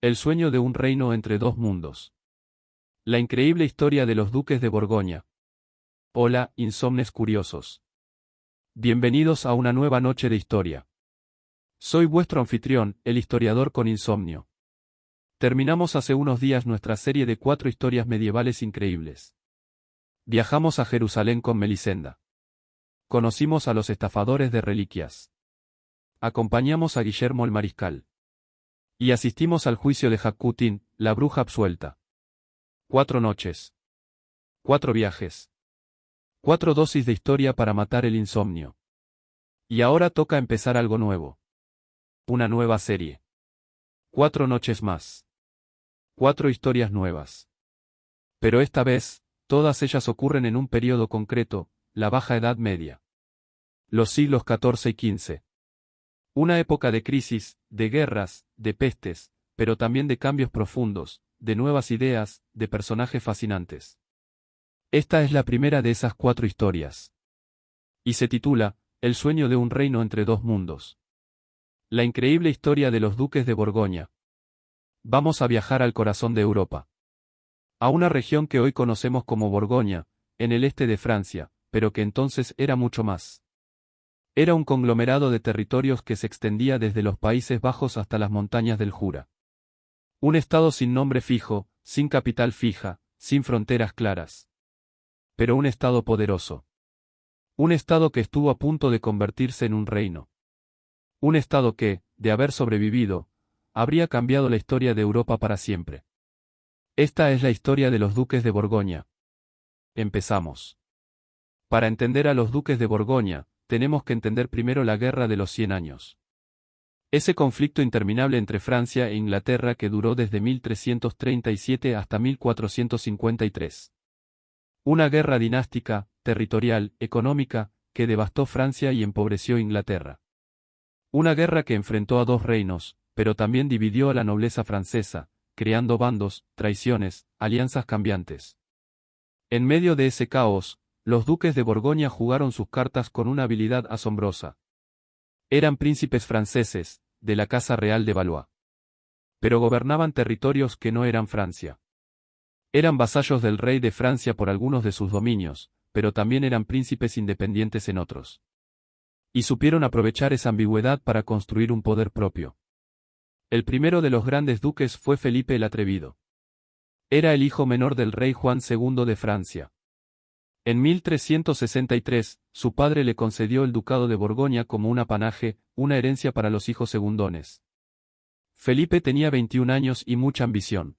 El sueño de un reino entre dos mundos. La increíble historia de los duques de Borgoña. Hola, insomnes curiosos. Bienvenidos a una nueva noche de historia. Soy vuestro anfitrión, el historiador con insomnio. Terminamos hace unos días nuestra serie de 4 historias medievales increíbles. Viajamos a Jerusalén con Melisenda. Conocimos a los estafadores de reliquias. Acompañamos a Guillermo el Mariscal. Y asistimos al juicio de Jacutín, la bruja absuelta. 4 noches. 4 viajes. 4 dosis de historia para matar el insomnio. Y ahora toca empezar algo nuevo. Una nueva serie. 4 noches más. 4 historias nuevas. Pero esta vez, todas ellas ocurren en un periodo concreto, la Baja Edad Media. Los siglos XIV y XV. Una época de crisis, de guerras, de pestes, pero también de cambios profundos, de nuevas ideas, de personajes fascinantes. Esta es la primera de esas 4 historias. Y se titula, El sueño de un reino entre dos mundos. La increíble historia de los duques de Borgoña. Vamos a viajar al corazón de Europa. A una región que hoy conocemos como Borgoña, en el este de Francia, pero que entonces era mucho más. Era un conglomerado de territorios que se extendía desde los Países Bajos hasta las montañas del Jura. Un estado sin nombre fijo, sin capital fija, sin fronteras claras. Pero un estado poderoso. Un estado que estuvo a punto de convertirse en un reino. Un estado que, de haber sobrevivido, habría cambiado la historia de Europa para siempre. Esta es la historia de los duques de Borgoña. Empezamos. Para entender a los duques de Borgoña, tenemos que entender primero la Guerra de los 100 años. Ese conflicto interminable entre Francia e Inglaterra que duró desde 1337 hasta 1453. Una guerra dinástica, territorial, económica, que devastó Francia y empobreció Inglaterra. Una guerra que enfrentó a 2 reinos, pero también dividió a la nobleza francesa, creando bandos, traiciones, alianzas cambiantes. En medio de ese caos, los duques de Borgoña jugaron sus cartas con una habilidad asombrosa. Eran príncipes franceses, de la Casa Real de Valois. Pero gobernaban territorios que no eran Francia. Eran vasallos del rey de Francia por algunos de sus dominios, pero también eran príncipes independientes en otros. Y supieron aprovechar esa ambigüedad para construir un poder propio. El primero de los grandes duques fue Felipe el Atrevido. Era el hijo menor del rey Juan II de Francia. En 1363, su padre le concedió el ducado de Borgoña como un apanaje, una herencia para los hijos segundones. Felipe tenía 21 años y mucha ambición.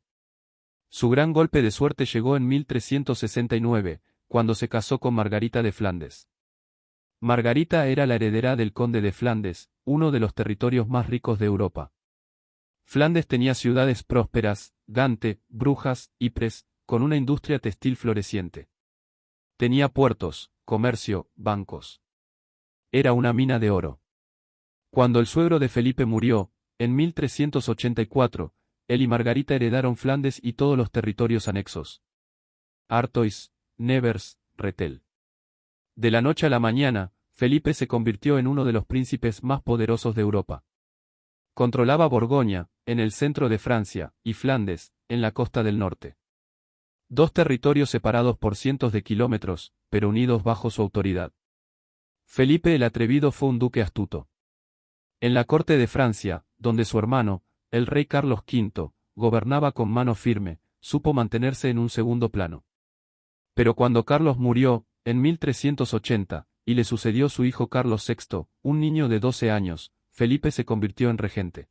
Su gran golpe de suerte llegó en 1369, cuando se casó con Margarita de Flandes. Margarita era la heredera del conde de Flandes, uno de los territorios más ricos de Europa. Flandes tenía ciudades prósperas, Gante, Brujas, Ypres, con una industria textil floreciente. Tenía puertos, comercio, bancos. Era una mina de oro. Cuando el suegro de Felipe murió, en 1384, él y Margarita heredaron Flandes y todos los territorios anexos. Artois, Nevers, Rethel. De la noche a la mañana, Felipe se convirtió en uno de los príncipes más poderosos de Europa. Controlaba Borgoña, en el centro de Francia, y Flandes, en la costa del norte. 2 territorios separados por cientos de kilómetros, pero unidos bajo su autoridad. Felipe el Atrevido fue un duque astuto. En la corte de Francia, donde su hermano, el rey Carlos V, gobernaba con mano firme, supo mantenerse en un segundo plano. Pero cuando Carlos murió, en 1380, y le sucedió su hijo Carlos VI, un niño de 12 años, Felipe se convirtió en regente.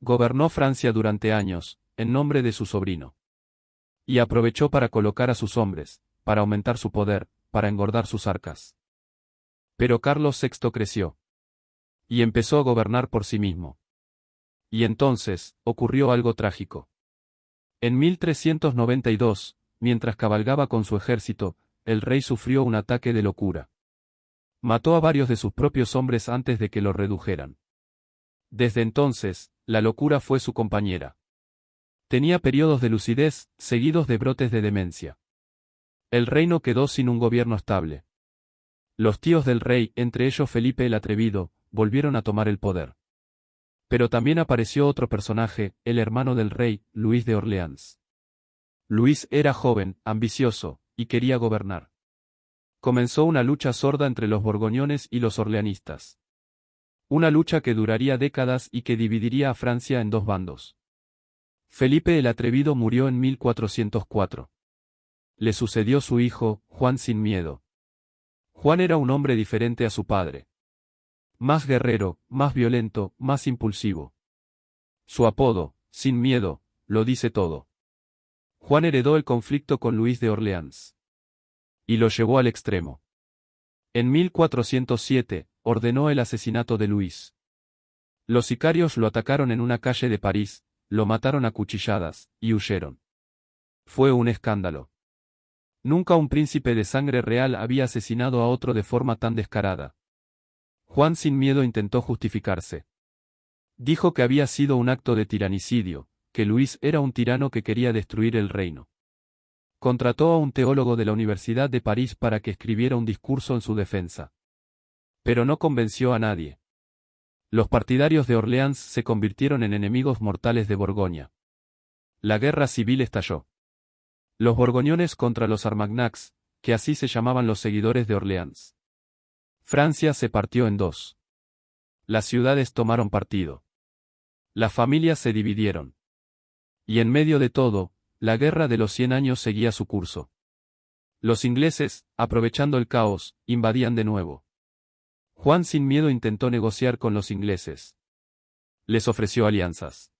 Gobernó Francia durante años, en nombre de su sobrino. Y aprovechó para colocar a sus hombres, para aumentar su poder, para engordar sus arcas. Pero Carlos VI creció. Y empezó a gobernar por sí mismo. Y entonces, ocurrió algo trágico. En 1392, mientras cabalgaba con su ejército, el rey sufrió un ataque de locura. Mató a varios de sus propios hombres antes de que lo redujeran. Desde entonces, la locura fue su compañera. Tenía periodos de lucidez, seguidos de brotes de demencia. El reino quedó sin un gobierno estable. Los tíos del rey, entre ellos Felipe el Atrevido, volvieron a tomar el poder. Pero también apareció otro personaje, el hermano del rey, Luis de Orleans. Luis era joven, ambicioso, y quería gobernar. Comenzó una lucha sorda entre los borgoñones y los orleanistas. Una lucha que duraría décadas y que dividiría a Francia en dos bandos. Felipe el Atrevido murió en 1404. Le sucedió su hijo, Juan sin Miedo. Juan era un hombre diferente a su padre. Más guerrero, más violento, más impulsivo. Su apodo, Sin Miedo, lo dice todo. Juan heredó el conflicto con Luis de Orleans. Y lo llevó al extremo. En 1407, ordenó el asesinato de Luis. Los sicarios lo atacaron en una calle de París, lo mataron a cuchilladas, y huyeron. Fue un escándalo. Nunca un príncipe de sangre real había asesinado a otro de forma tan descarada. Juan sin Miedo intentó justificarse. Dijo que había sido un acto de tiranicidio, que Luis era un tirano que quería destruir el reino. Contrató a un teólogo de la Universidad de París para que escribiera un discurso en su defensa. Pero no convenció a nadie. Los partidarios de Orleans se convirtieron en enemigos mortales de Borgoña. La guerra civil estalló. Los borgoñones contra los Armagnacs, que así se llamaban los seguidores de Orleans. Francia se partió en dos. Las ciudades tomaron partido. Las familias se dividieron. Y en medio de todo, la guerra de los 100 años seguía su curso. Los ingleses, aprovechando el caos, invadían de nuevo. Juan sin Miedo intentó negociar con los ingleses. Les ofreció alianzas.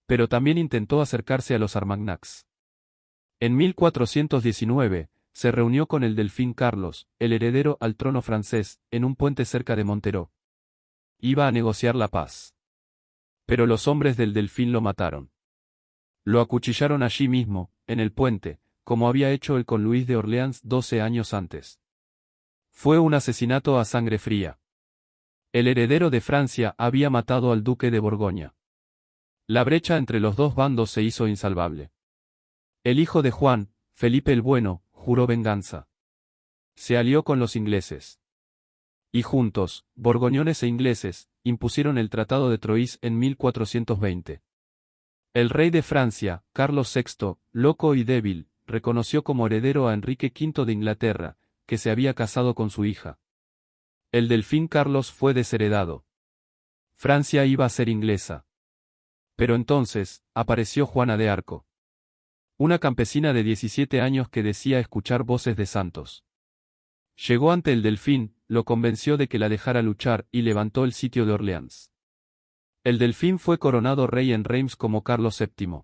Pero también intentó acercarse a los Armagnacs. En 1419, se reunió con el delfín Carlos, el heredero al trono francés, en un puente cerca de Montereau. Iba a negociar la paz. Pero los hombres del delfín lo mataron. Lo acuchillaron allí mismo, en el puente, como había hecho él con Luis de Orleans 12 años antes. Fue un asesinato a sangre fría. El heredero de Francia había matado al duque de Borgoña. La brecha entre los dos bandos se hizo insalvable. El hijo de Juan, Felipe el Bueno, juró venganza. Se alió con los ingleses. Y juntos, borgoñones e ingleses, impusieron el Tratado de Troyes en 1420. El rey de Francia, Carlos VI, loco y débil, reconoció como heredero a Enrique V de Inglaterra, que se había casado con su hija. El delfín Carlos fue desheredado. Francia iba a ser inglesa. Pero entonces, apareció Juana de Arco. Una campesina de 17 años que decía escuchar voces de santos. Llegó ante el delfín, lo convenció de que la dejara luchar y levantó el sitio de Orleans. El delfín fue coronado rey en Reims como Carlos VII.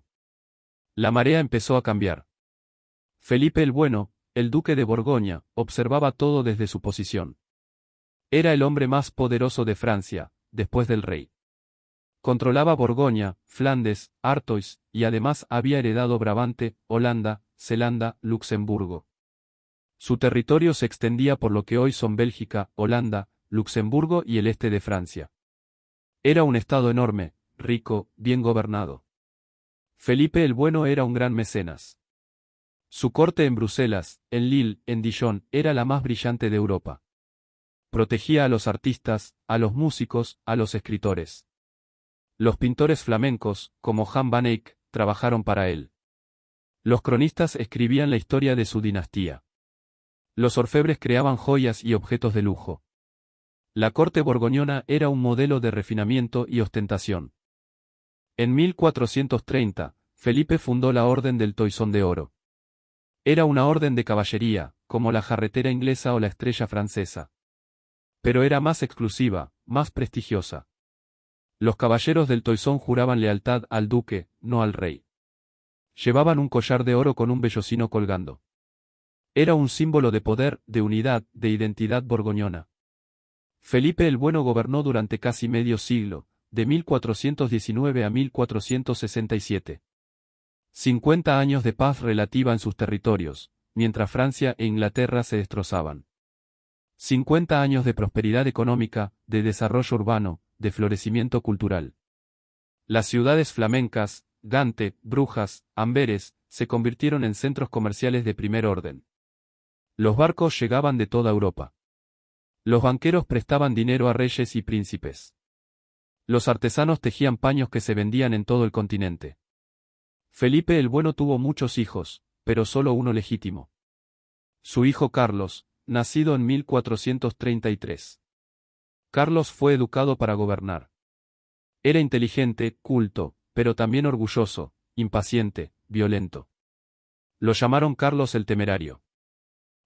La marea empezó a cambiar. Felipe el Bueno, el duque de Borgoña, observaba todo desde su posición. Era el hombre más poderoso de Francia, después del rey. Controlaba Borgoña, Flandes, Artois, y además había heredado Brabante, Holanda, Zelanda, Luxemburgo. Su territorio se extendía por lo que hoy son Bélgica, Holanda, Luxemburgo y el este de Francia. Era un estado enorme, rico, bien gobernado. Felipe el Bueno era un gran mecenas. Su corte en Bruselas, en Lille, en Dijon, era la más brillante de Europa. Protegía a los artistas, a los músicos, a los escritores. Los pintores flamencos, como Jan van Eyck, trabajaron para él. Los cronistas escribían la historia de su dinastía. Los orfebres creaban joyas y objetos de lujo. La corte borgoñona era un modelo de refinamiento y ostentación. En 1430, Felipe fundó la Orden del Toisón de Oro. Era una orden de caballería, como la jarretera inglesa o la estrella francesa. Pero era más exclusiva, más prestigiosa. Los caballeros del Toisón juraban lealtad al duque, no al rey. Llevaban un collar de oro con un vellocino colgando. Era un símbolo de poder, de unidad, de identidad borgoñona. Felipe el Bueno gobernó durante casi medio siglo, de 1419 a 1467. 50 años de paz relativa en sus territorios, mientras Francia e Inglaterra se destrozaban. 50 años de prosperidad económica, de desarrollo urbano, de florecimiento cultural. Las ciudades flamencas, Gante, Brujas, Amberes, se convirtieron en centros comerciales de primer orden. Los barcos llegaban de toda Europa. Los banqueros prestaban dinero a reyes y príncipes. Los artesanos tejían paños que se vendían en todo el continente. Felipe el Bueno tuvo muchos hijos, pero solo uno legítimo. Su hijo Carlos, nacido en 1433. Carlos fue educado para gobernar. Era inteligente, culto, pero también orgulloso, impaciente, violento. Lo llamaron Carlos el Temerario.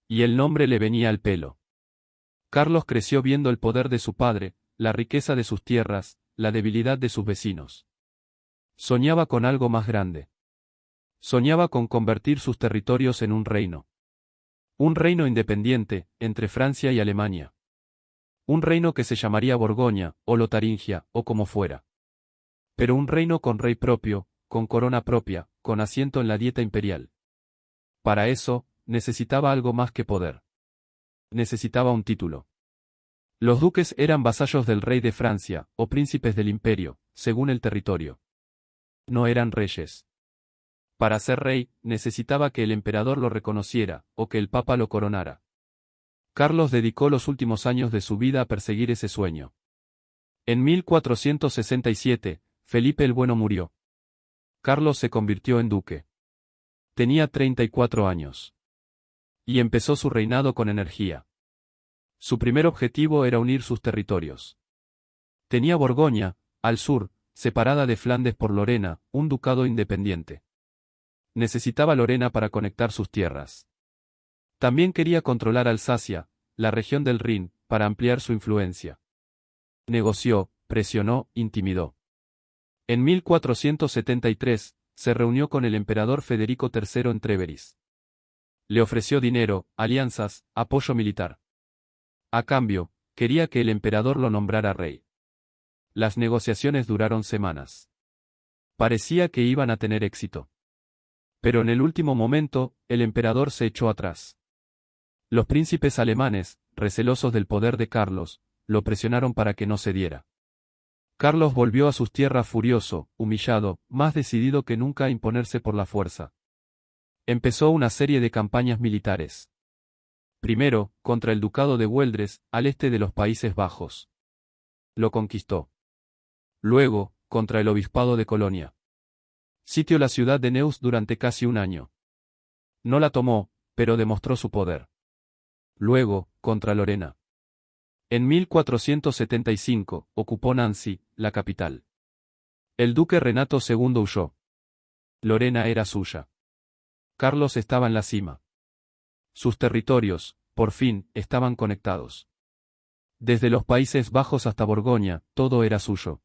Y el nombre le venía al pelo. Carlos creció viendo el poder de su padre, la riqueza de sus tierras, la debilidad de sus vecinos. Soñaba con algo más grande. Soñaba con convertir sus territorios en un reino. Un reino independiente, entre Francia y Alemania. Un reino que se llamaría Borgoña, o Lotaringia, o como fuera. Pero un reino con rey propio, con corona propia, con asiento en la dieta imperial. Para eso, necesitaba algo más que poder. Necesitaba un título. Los duques eran vasallos del rey de Francia, o príncipes del imperio, según el territorio. No eran reyes. Para ser rey, necesitaba que el emperador lo reconociera, o que el papa lo coronara. Carlos dedicó los últimos años de su vida a perseguir ese sueño. En 1467, Felipe el Bueno murió. Carlos se convirtió en duque. Tenía 34 años. Y empezó su reinado con energía. Su primer objetivo era unir sus territorios. Tenía Borgoña, al sur, separada de Flandes por Lorena, un ducado independiente. Necesitaba Lorena para conectar sus tierras. También quería controlar Alsacia, la región del Rin, para ampliar su influencia. Negoció, presionó, intimidó. En 1473, se reunió con el emperador Federico III en Trèveris. Le ofreció dinero, alianzas, apoyo militar. A cambio, quería que el emperador lo nombrara rey. Las negociaciones duraron semanas. Parecía que iban a tener éxito. Pero en el último momento, el emperador se echó atrás. Los príncipes alemanes, recelosos del poder de Carlos, lo presionaron para que no cediera. Carlos volvió a sus tierras furioso, humillado, más decidido que nunca a imponerse por la fuerza. Empezó una serie de campañas militares. Primero, contra el ducado de Güeldres, al este de los Países Bajos. Lo conquistó. Luego, contra el obispado de Colonia. Sitió la ciudad de Neuss durante casi un año. No la tomó, pero demostró su poder. Luego, contra Lorena. En 1475, ocupó Nancy, la capital. El duque Renato II huyó. Lorena era suya. Carlos estaba en la cima. Sus territorios, por fin, estaban conectados. Desde los Países Bajos hasta Borgoña, todo era suyo.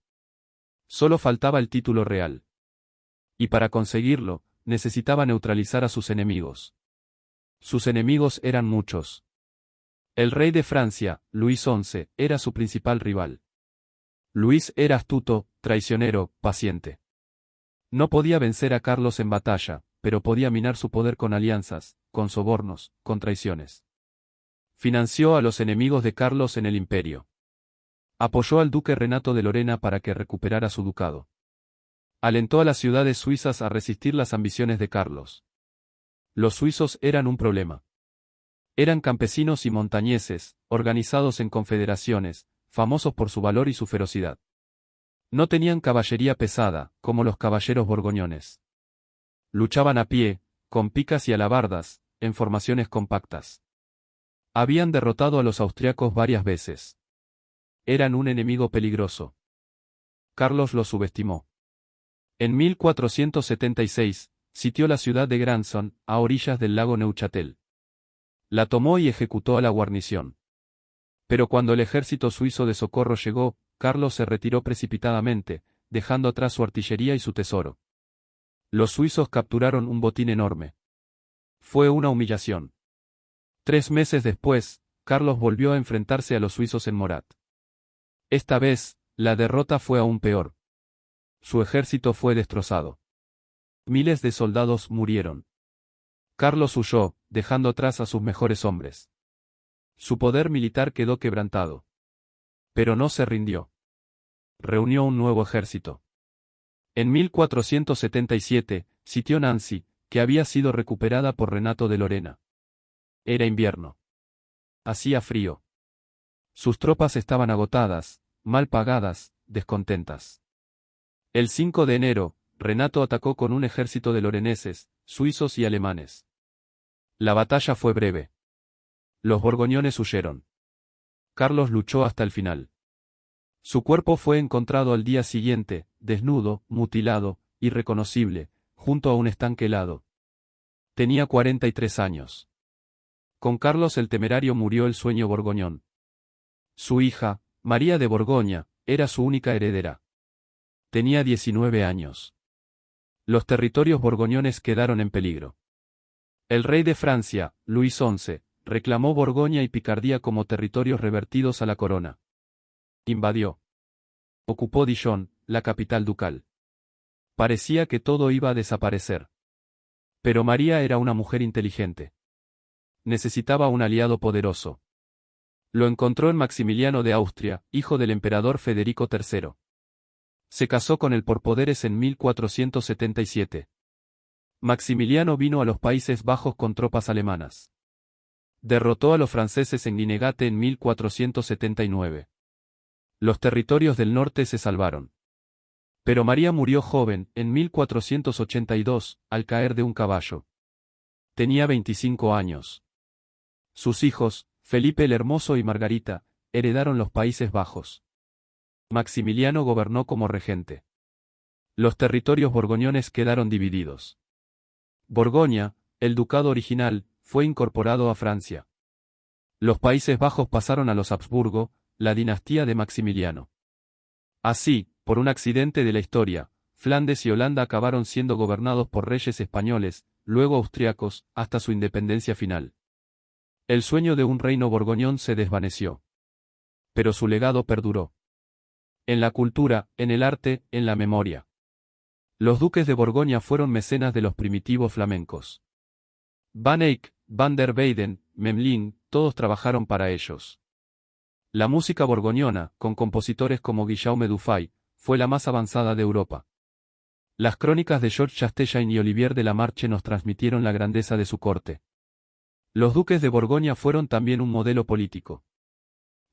Solo faltaba el título real. Y para conseguirlo, necesitaba neutralizar a sus enemigos. Sus enemigos eran muchos. El rey de Francia, Luis XI, era su principal rival. Luis era astuto, traicionero, paciente. No podía vencer a Carlos en batalla, pero podía minar su poder con alianzas, con sobornos, con traiciones. Financió a los enemigos de Carlos en el imperio. Apoyó al duque Renato de Lorena para que recuperara su ducado. Alentó a las ciudades suizas a resistir las ambiciones de Carlos. Los suizos eran un problema. Eran campesinos y montañeses, organizados en confederaciones, famosos por su valor y su ferocidad. No tenían caballería pesada, como los caballeros borgoñones. Luchaban a pie, con picas y alabardas, en formaciones compactas. Habían derrotado a los austriacos varias veces. Eran un enemigo peligroso. Carlos los subestimó. En 1476, sitió la ciudad de Grandson, a orillas del lago Neuchâtel. La tomó y ejecutó a la guarnición. Pero cuando el ejército suizo de socorro llegó, Carlos se retiró precipitadamente, dejando atrás su artillería y su tesoro. Los suizos capturaron un botín enorme. Fue una humillación. 3 meses después, Carlos volvió a enfrentarse a los suizos en Morat. Esta vez, la derrota fue aún peor. Su ejército fue destrozado. Miles de soldados murieron. Carlos huyó, dejando atrás a sus mejores hombres. Su poder militar quedó quebrantado. Pero no se rindió. Reunió un nuevo ejército. En 1477, sitió Nancy, que había sido recuperada por Renato de Lorena. Era invierno. Hacía frío. Sus tropas estaban agotadas, mal pagadas, descontentas. El 5 de enero, Renato atacó con un ejército de loreneses, suizos y alemanes. La batalla fue breve. Los borgoñones huyeron. Carlos luchó hasta el final. Su cuerpo fue encontrado al día siguiente, desnudo, mutilado, irreconocible, junto a un estanque helado. Tenía 43 años. Con Carlos el Temerario murió el sueño borgoñón. Su hija, María de Borgoña, era su única heredera. Tenía 19 años. Los territorios borgoñones quedaron en peligro. El rey de Francia, Luis XI, reclamó Borgoña y Picardía como territorios revertidos a la corona. Invadió. Ocupó Dijon, la capital ducal. Parecía que todo iba a desaparecer. Pero María era una mujer inteligente. Necesitaba un aliado poderoso. Lo encontró en Maximiliano de Austria, hijo del emperador Federico III. Se casó con él por poderes en 1477. Maximiliano vino a los Países Bajos con tropas alemanas. Derrotó a los franceses en Guinegate en 1479. Los territorios del norte se salvaron. Pero María murió joven, en 1482, al caer de un caballo. Tenía 25 años. Sus hijos, Felipe el Hermoso y Margarita, heredaron los Países Bajos. Maximiliano gobernó como regente. Los territorios borgoñones quedaron divididos. Borgoña, el ducado original, fue incorporado a Francia. Los Países Bajos pasaron a los Habsburgo, la dinastía de Maximiliano. Así, por un accidente de la historia, Flandes y Holanda acabaron siendo gobernados por reyes españoles, luego austriacos, hasta su independencia final. El sueño de un reino borgoñón se desvaneció. Pero su legado perduró. En la cultura, en el arte, en la memoria. Los duques de Borgoña fueron mecenas de los primitivos flamencos. Van Eyck, Van der Weyden, Memling, todos trabajaron para ellos. La música borgoñona, con compositores como Guillaume Dufay, fue la más avanzada de Europa. Las crónicas de Georges Chastellain y Olivier de la Marche nos transmitieron la grandeza de su corte. Los duques de Borgoña fueron también un modelo político.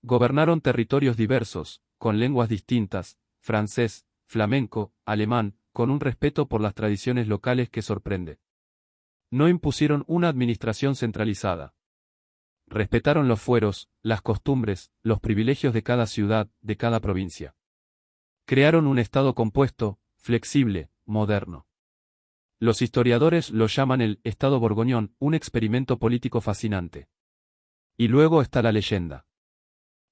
Gobernaron territorios diversos, con lenguas distintas, francés, flamenco, alemán, con un respeto por las tradiciones locales que sorprende. No impusieron una administración centralizada. Respetaron los fueros, las costumbres, los privilegios de cada ciudad, de cada provincia. Crearon un Estado compuesto, flexible, moderno. Los historiadores lo llaman el Estado borgoñón, un experimento político fascinante. Y luego está la leyenda.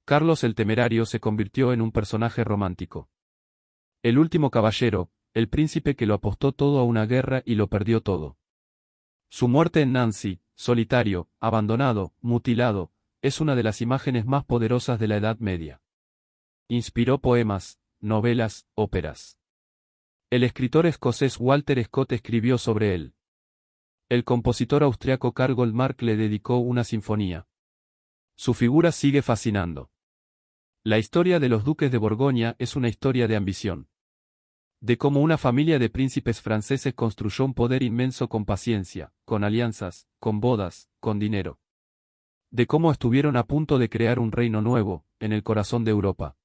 Carlos el Temerario se convirtió en un personaje romántico. El último caballero, el príncipe que lo apostó todo a una guerra y lo perdió todo. Su muerte en Nancy, solitario, abandonado, mutilado, es una de las imágenes más poderosas de la Edad Media. Inspiró poemas, novelas, óperas. El escritor escocés Walter Scott escribió sobre él. El compositor austriaco Karl Goldmark le dedicó una sinfonía. Su figura sigue fascinando. La historia de los duques de Borgoña es una historia de ambición. De cómo una familia de príncipes franceses construyó un poder inmenso con paciencia, con alianzas, con bodas, con dinero. De cómo estuvieron a punto de crear un reino nuevo, en el corazón de Europa.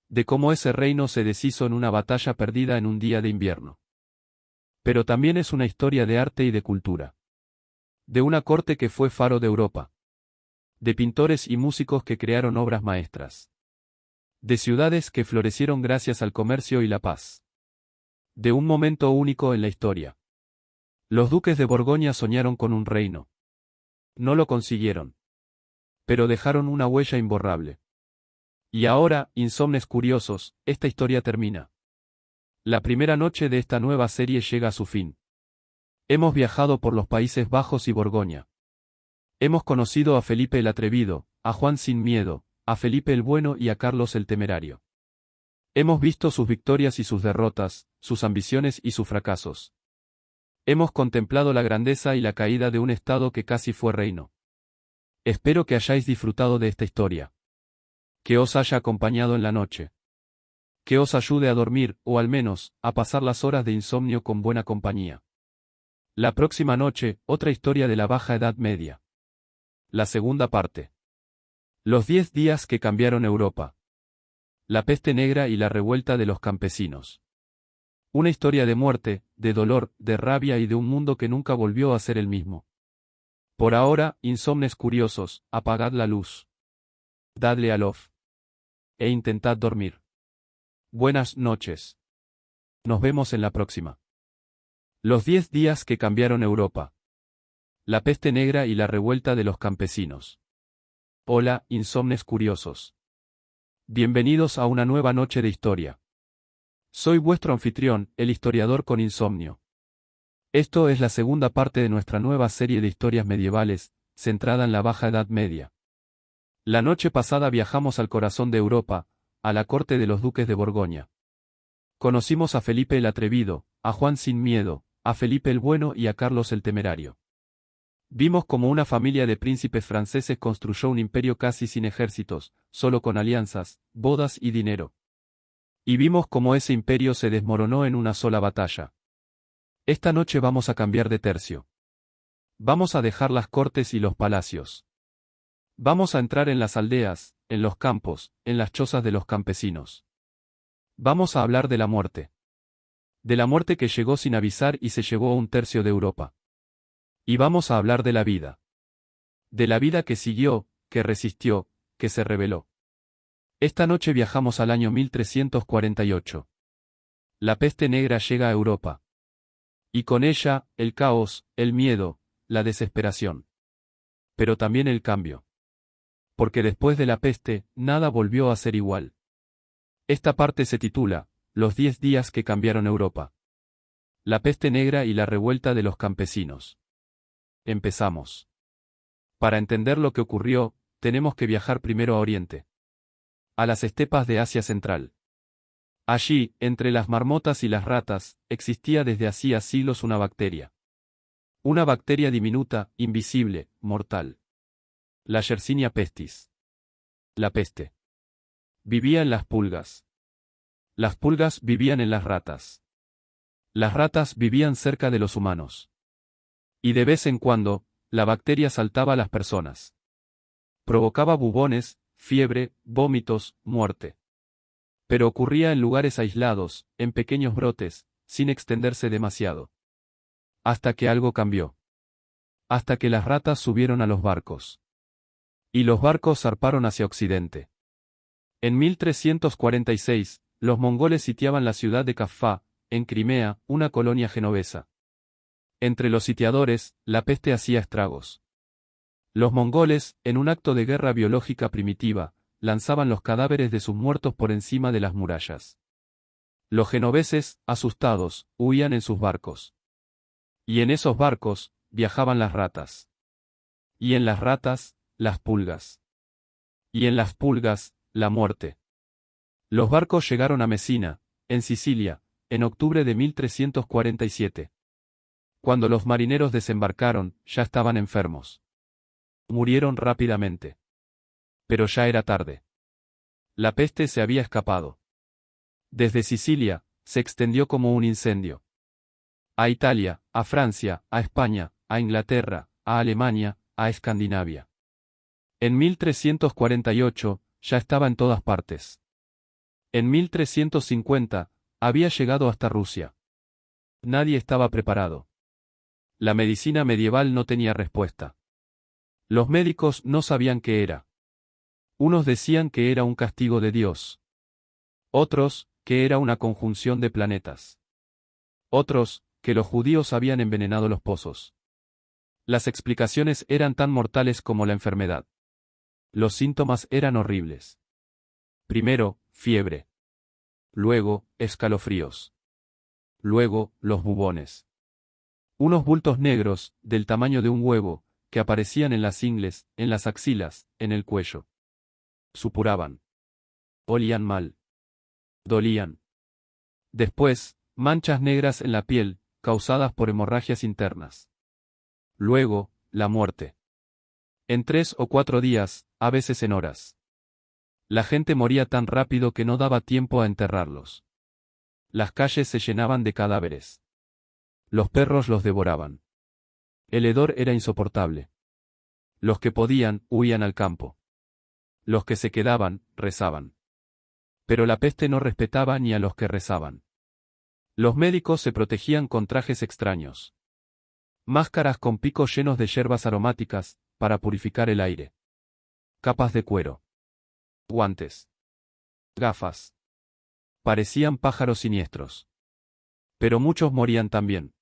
De cómo ese reino se deshizo en una batalla perdida en un día de invierno. Pero también es una historia de arte y de cultura. De una corte que fue faro de Europa. De pintores y músicos que crearon obras maestras. De ciudades que florecieron gracias al comercio y la paz. De un momento único en la historia. Los duques de Borgoña soñaron con un reino. No lo consiguieron. Pero dejaron una huella imborrable. Y ahora, insomnes curiosos, esta historia termina. La primera noche de esta nueva serie llega a su fin. Hemos viajado por los Países Bajos y Borgoña. Hemos conocido a Felipe el Atrevido, a Juan sin Miedo, a Felipe el Bueno y a Carlos el Temerario. Hemos visto sus victorias y sus derrotas, sus ambiciones y sus fracasos. Hemos contemplado la grandeza y la caída de un estado que casi fue reino. Espero que hayáis disfrutado de esta historia. Que os haya acompañado en la noche. Que os ayude a dormir, o al menos, a pasar las horas de insomnio con buena compañía. La próxima noche, otra historia de la Baja Edad Media. La segunda parte. Los 10 días que cambiaron Europa. La peste negra y la revuelta de los campesinos. Una historia de muerte, de dolor, de rabia y de un mundo que nunca volvió a ser el mismo. Por ahora, insomnes curiosos, apagad la luz. Dadle al off. E intentad dormir. Buenas noches. Nos vemos en la próxima. Los 10 días que cambiaron Europa. La peste negra y la revuelta de los campesinos. Hola, insomnes curiosos. Bienvenidos a una nueva noche de historia. Soy vuestro anfitrión, el historiador con insomnio. Esto es la segunda parte de nuestra nueva serie de historias medievales, centrada en la Baja Edad Media. La noche pasada viajamos al corazón de Europa, a la corte de los duques de Borgoña. Conocimos a Felipe el Atrevido, a Juan sin Miedo, a Felipe el Bueno y a Carlos el Temerario. Vimos cómo una familia de príncipes franceses construyó un imperio casi sin ejércitos, solo con alianzas, bodas y dinero. Y vimos cómo ese imperio se desmoronó en una sola batalla. Esta noche vamos a cambiar de tercio. Vamos a dejar las cortes y los palacios. Vamos a entrar en las aldeas, en los campos, en las chozas de los campesinos. Vamos a hablar de la muerte. De la muerte que llegó sin avisar y se llevó a un tercio de Europa. Y vamos a hablar de la vida. De la vida que siguió, que resistió, que se rebeló. Esta noche viajamos al año 1348. La peste negra llega a Europa. Y con ella, el caos, el miedo, la desesperación. Pero también el cambio. Porque después de la peste, nada volvió a ser igual. Esta parte se titula, Los 10 días que cambiaron Europa. La peste negra y la revuelta de los campesinos. Empezamos. Para entender lo que ocurrió, tenemos que viajar primero a Oriente. A las estepas de Asia Central. Allí, entre las marmotas y las ratas, existía desde hacía siglos una bacteria. Una bacteria diminuta, invisible, mortal. La Yersinia pestis. La peste. Vivía en las pulgas. Las pulgas vivían en las ratas. Las ratas vivían cerca de los humanos. Y de vez en cuando, la bacteria saltaba a las personas. Provocaba bubones, fiebre, vómitos, muerte. Pero ocurría en lugares aislados, en pequeños brotes, sin extenderse demasiado. Hasta que algo cambió. Hasta que las ratas subieron a los barcos. Y los barcos zarparon hacia Occidente. En 1346, los mongoles sitiaban la ciudad de Kaffa, en Crimea, una colonia genovesa. Entre los sitiadores, la peste hacía estragos. Los mongoles, en un acto de guerra biológica primitiva, lanzaban los cadáveres de sus muertos por encima de las murallas. Los genoveses, asustados, huían en sus barcos. Y en esos barcos, viajaban las ratas. Y en las ratas, las pulgas. Y en las pulgas, la muerte. Los barcos llegaron a Mesina, en Sicilia, en octubre de 1347. Cuando los marineros desembarcaron, ya estaban enfermos. Murieron rápidamente. Pero ya era tarde. La peste se había escapado. Desde Sicilia, se extendió como un incendio. A Italia, a Francia, a España, a Inglaterra, a Alemania, a Escandinavia. En 1348, ya estaba en todas partes. En 1350, había llegado hasta Rusia. Nadie estaba preparado. La medicina medieval no tenía respuesta. Los médicos no sabían qué era. Unos decían que era un castigo de Dios. Otros, que era una conjunción de planetas. Otros, que los judíos habían envenenado los pozos. Las explicaciones eran tan mortales como la enfermedad. Los síntomas eran horribles. Primero, fiebre. Luego, escalofríos. Luego, los bubones. Unos bultos negros, del tamaño de un huevo, que aparecían en las ingles, en las axilas, en el cuello. Supuraban. Olían mal. Dolían. Después, manchas negras en la piel, causadas por hemorragias internas. Luego, la muerte. En 3 o 4 días, a veces en horas. La gente moría tan rápido que no daba tiempo a enterrarlos. Las calles se llenaban de cadáveres. Los perros los devoraban. El hedor era insoportable. Los que podían, huían al campo. Los que se quedaban, rezaban. Pero la peste no respetaba ni a los que rezaban. Los médicos se protegían con trajes extraños. Máscaras con picos llenos de hierbas aromáticas, para purificar el aire. Capas de cuero. Guantes. Gafas. Parecían pájaros siniestros. Pero muchos morían también.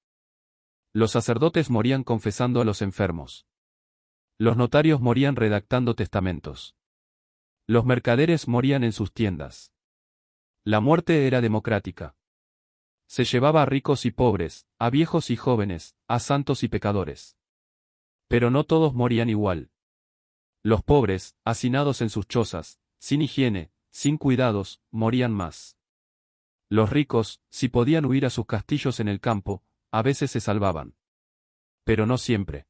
Los sacerdotes morían confesando a los enfermos. Los notarios morían redactando testamentos. Los mercaderes morían en sus tiendas. La muerte era democrática. Se llevaba a ricos y pobres, a viejos y jóvenes, a santos y pecadores. Pero no todos morían igual. Los pobres, hacinados en sus chozas, sin higiene, sin cuidados, morían más. Los ricos, si podían huir a sus castillos en el campo, a veces se salvaban. Pero no siempre.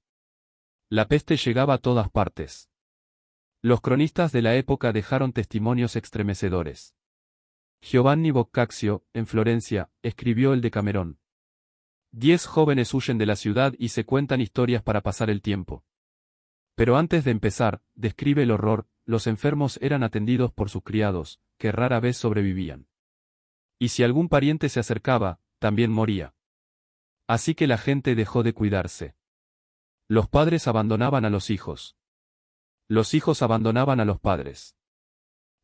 La peste llegaba a todas partes. Los cronistas de la época dejaron testimonios estremecedores. Giovanni Boccaccio, en Florencia, escribió el Decamerón. 10 jóvenes huyen de la ciudad y se cuentan historias para pasar el tiempo. Pero antes de empezar, describe el horror, los enfermos eran atendidos por sus criados, que rara vez sobrevivían. Y si algún pariente se acercaba, también moría. Así que la gente dejó de cuidarse. Los padres abandonaban a los hijos. Los hijos abandonaban a los padres.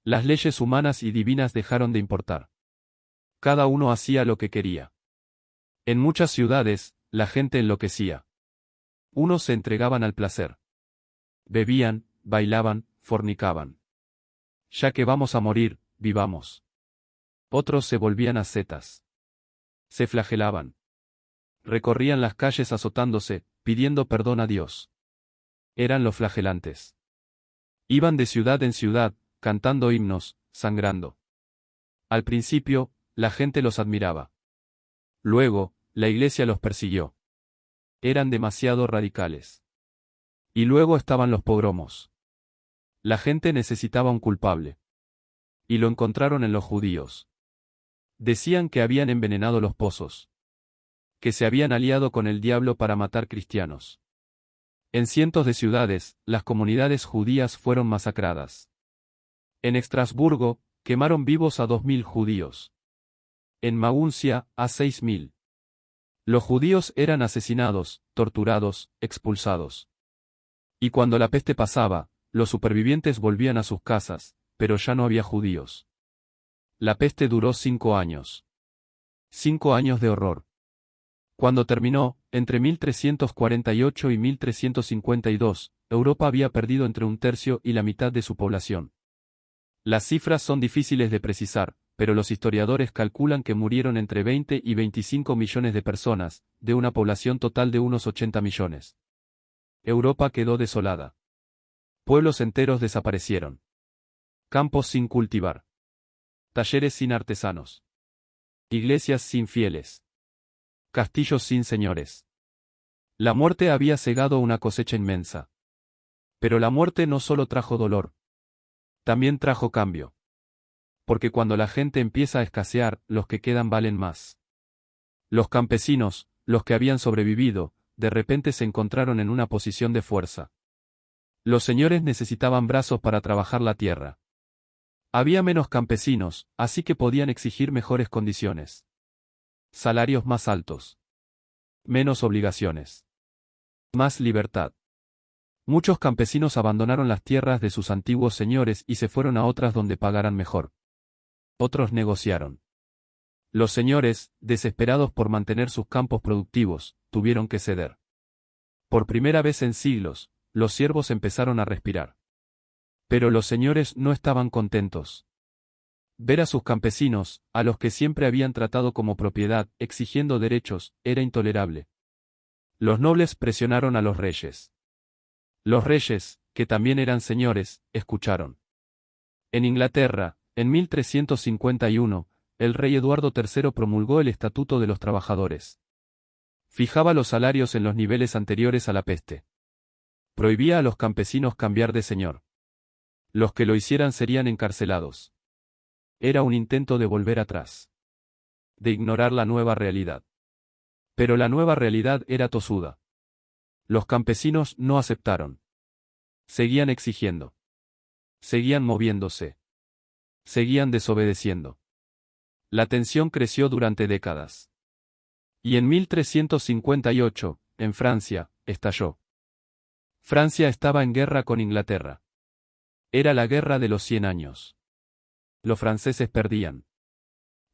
Las leyes humanas y divinas dejaron de importar. Cada uno hacía lo que quería. En muchas ciudades, la gente enloquecía. Unos se entregaban al placer. Bebían, bailaban, fornicaban. Ya que vamos a morir, vivamos. Otros se volvían ascetas. Se flagelaban. Recorrían las calles azotándose, pidiendo perdón a Dios. Eran los flagelantes. Iban de ciudad en ciudad, cantando himnos, sangrando. Al principio, la gente los admiraba. Luego, la iglesia los persiguió. Eran demasiado radicales. Y luego estaban los pogromos. La gente necesitaba un culpable. Y lo encontraron en los judíos. Decían que habían envenenado los pozos. Que se habían aliado con el diablo para matar cristianos. En cientos de ciudades, las comunidades judías fueron masacradas. En Estrasburgo, quemaron vivos a 2000 judíos. En Maguncia, a 6000. Los judíos eran asesinados, torturados, expulsados. Y cuando la peste pasaba, los supervivientes volvían a sus casas, pero ya no había judíos. La peste duró 5 años. 5 años de horror. Cuando terminó, entre 1348 y 1352, Europa había perdido entre un tercio y la mitad de su población. Las cifras son difíciles de precisar, pero los historiadores calculan que murieron entre 20 y 25 millones de personas, de una población total de unos 80 millones. Europa quedó desolada. Pueblos enteros desaparecieron. Campos sin cultivar. Talleres sin artesanos. Iglesias sin fieles. Castillos sin señores. La muerte había cegado una cosecha inmensa. Pero la muerte no solo trajo dolor. También trajo cambio. Porque cuando la gente empieza a escasear, los que quedan valen más. Los campesinos, los que habían sobrevivido, de repente se encontraron en una posición de fuerza. Los señores necesitaban brazos para trabajar la tierra. Había menos campesinos, así que podían exigir mejores condiciones. Salarios más altos. Menos obligaciones. Más libertad. Muchos campesinos abandonaron las tierras de sus antiguos señores y se fueron a otras donde pagaran mejor. Otros negociaron. Los señores, desesperados por mantener sus campos productivos, tuvieron que ceder. Por primera vez en siglos, los siervos empezaron a respirar. Pero los señores no estaban contentos. Ver a sus campesinos, a los que siempre habían tratado como propiedad, exigiendo derechos, era intolerable. Los nobles presionaron a los reyes. Los reyes, que también eran señores, escucharon. En Inglaterra, en 1351, el rey Eduardo III promulgó el Estatuto de los Trabajadores. Fijaba los salarios en los niveles anteriores a la peste. Prohibía a los campesinos cambiar de señor. Los que lo hicieran serían encarcelados. Era un intento de volver atrás. De ignorar la nueva realidad. Pero la nueva realidad era tosuda. Los campesinos no aceptaron. Seguían exigiendo. Seguían moviéndose. seguían desobedeciendo. La tensión creció durante décadas. Y en 1358, en Francia, estalló. Francia estaba en guerra con Inglaterra. Era la guerra de los 100 años. Los franceses perdían.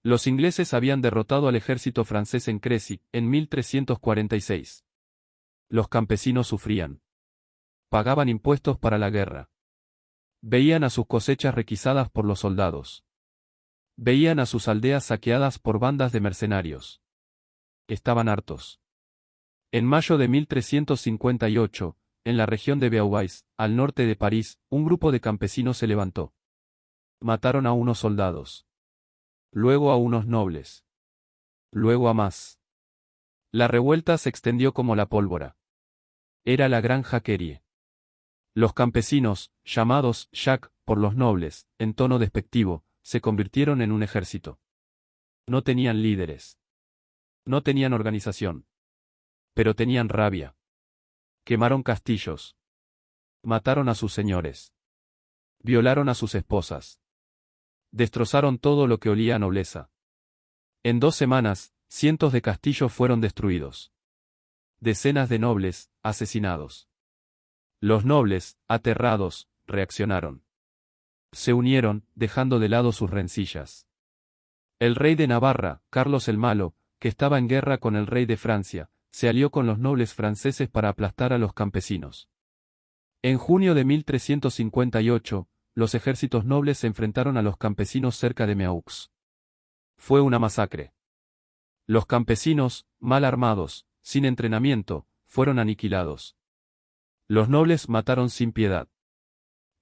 Los ingleses habían derrotado al ejército francés en Crécy, en 1346. Los campesinos sufrían. Pagaban impuestos para la guerra. Veían a sus cosechas requisadas por los soldados. Veían a sus aldeas saqueadas por bandas de mercenarios. Estaban hartos. En mayo de 1358, en la región de Beauvais, al norte de París, un grupo de campesinos se levantó. Mataron a unos soldados. Luego a unos nobles. Luego a más. La revuelta se extendió como la pólvora. Era la gran Jacquerie. Los campesinos, llamados Jacques por los nobles, en tono despectivo, se convirtieron en un ejército. No tenían líderes. No tenían organización. Pero tenían rabia. Quemaron castillos. Mataron a sus señores. Violaron a sus esposas. Destrozaron todo lo que olía a nobleza. En 2 semanas, cientos de castillos fueron destruidos. Decenas de nobles, asesinados. Los nobles, aterrados, reaccionaron. Se unieron, dejando de lado sus rencillas. El rey de Navarra, Carlos el Malo, que estaba en guerra con el rey de Francia, se alió con los nobles franceses para aplastar a los campesinos. En junio de 1358, los ejércitos nobles se enfrentaron a los campesinos cerca de Meaux. Fue una masacre. Los campesinos, mal armados, sin entrenamiento, fueron aniquilados. Los nobles mataron sin piedad.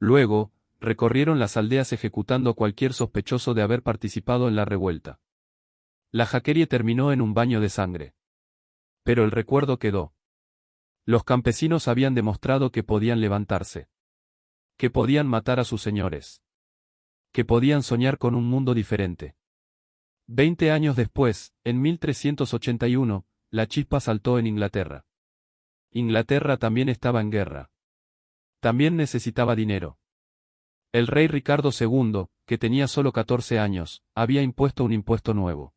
Luego, recorrieron las aldeas ejecutando cualquier sospechoso de haber participado en la revuelta. La Jacquerie terminó en un baño de sangre. Pero el recuerdo quedó. Los campesinos habían demostrado que podían levantarse. Que podían matar a sus señores. Que podían soñar con un mundo diferente. 20 años después, en 1381, la chispa saltó en Inglaterra. Inglaterra también estaba en guerra. También necesitaba dinero. El rey Ricardo II, que tenía solo 14 años, había impuesto un impuesto nuevo.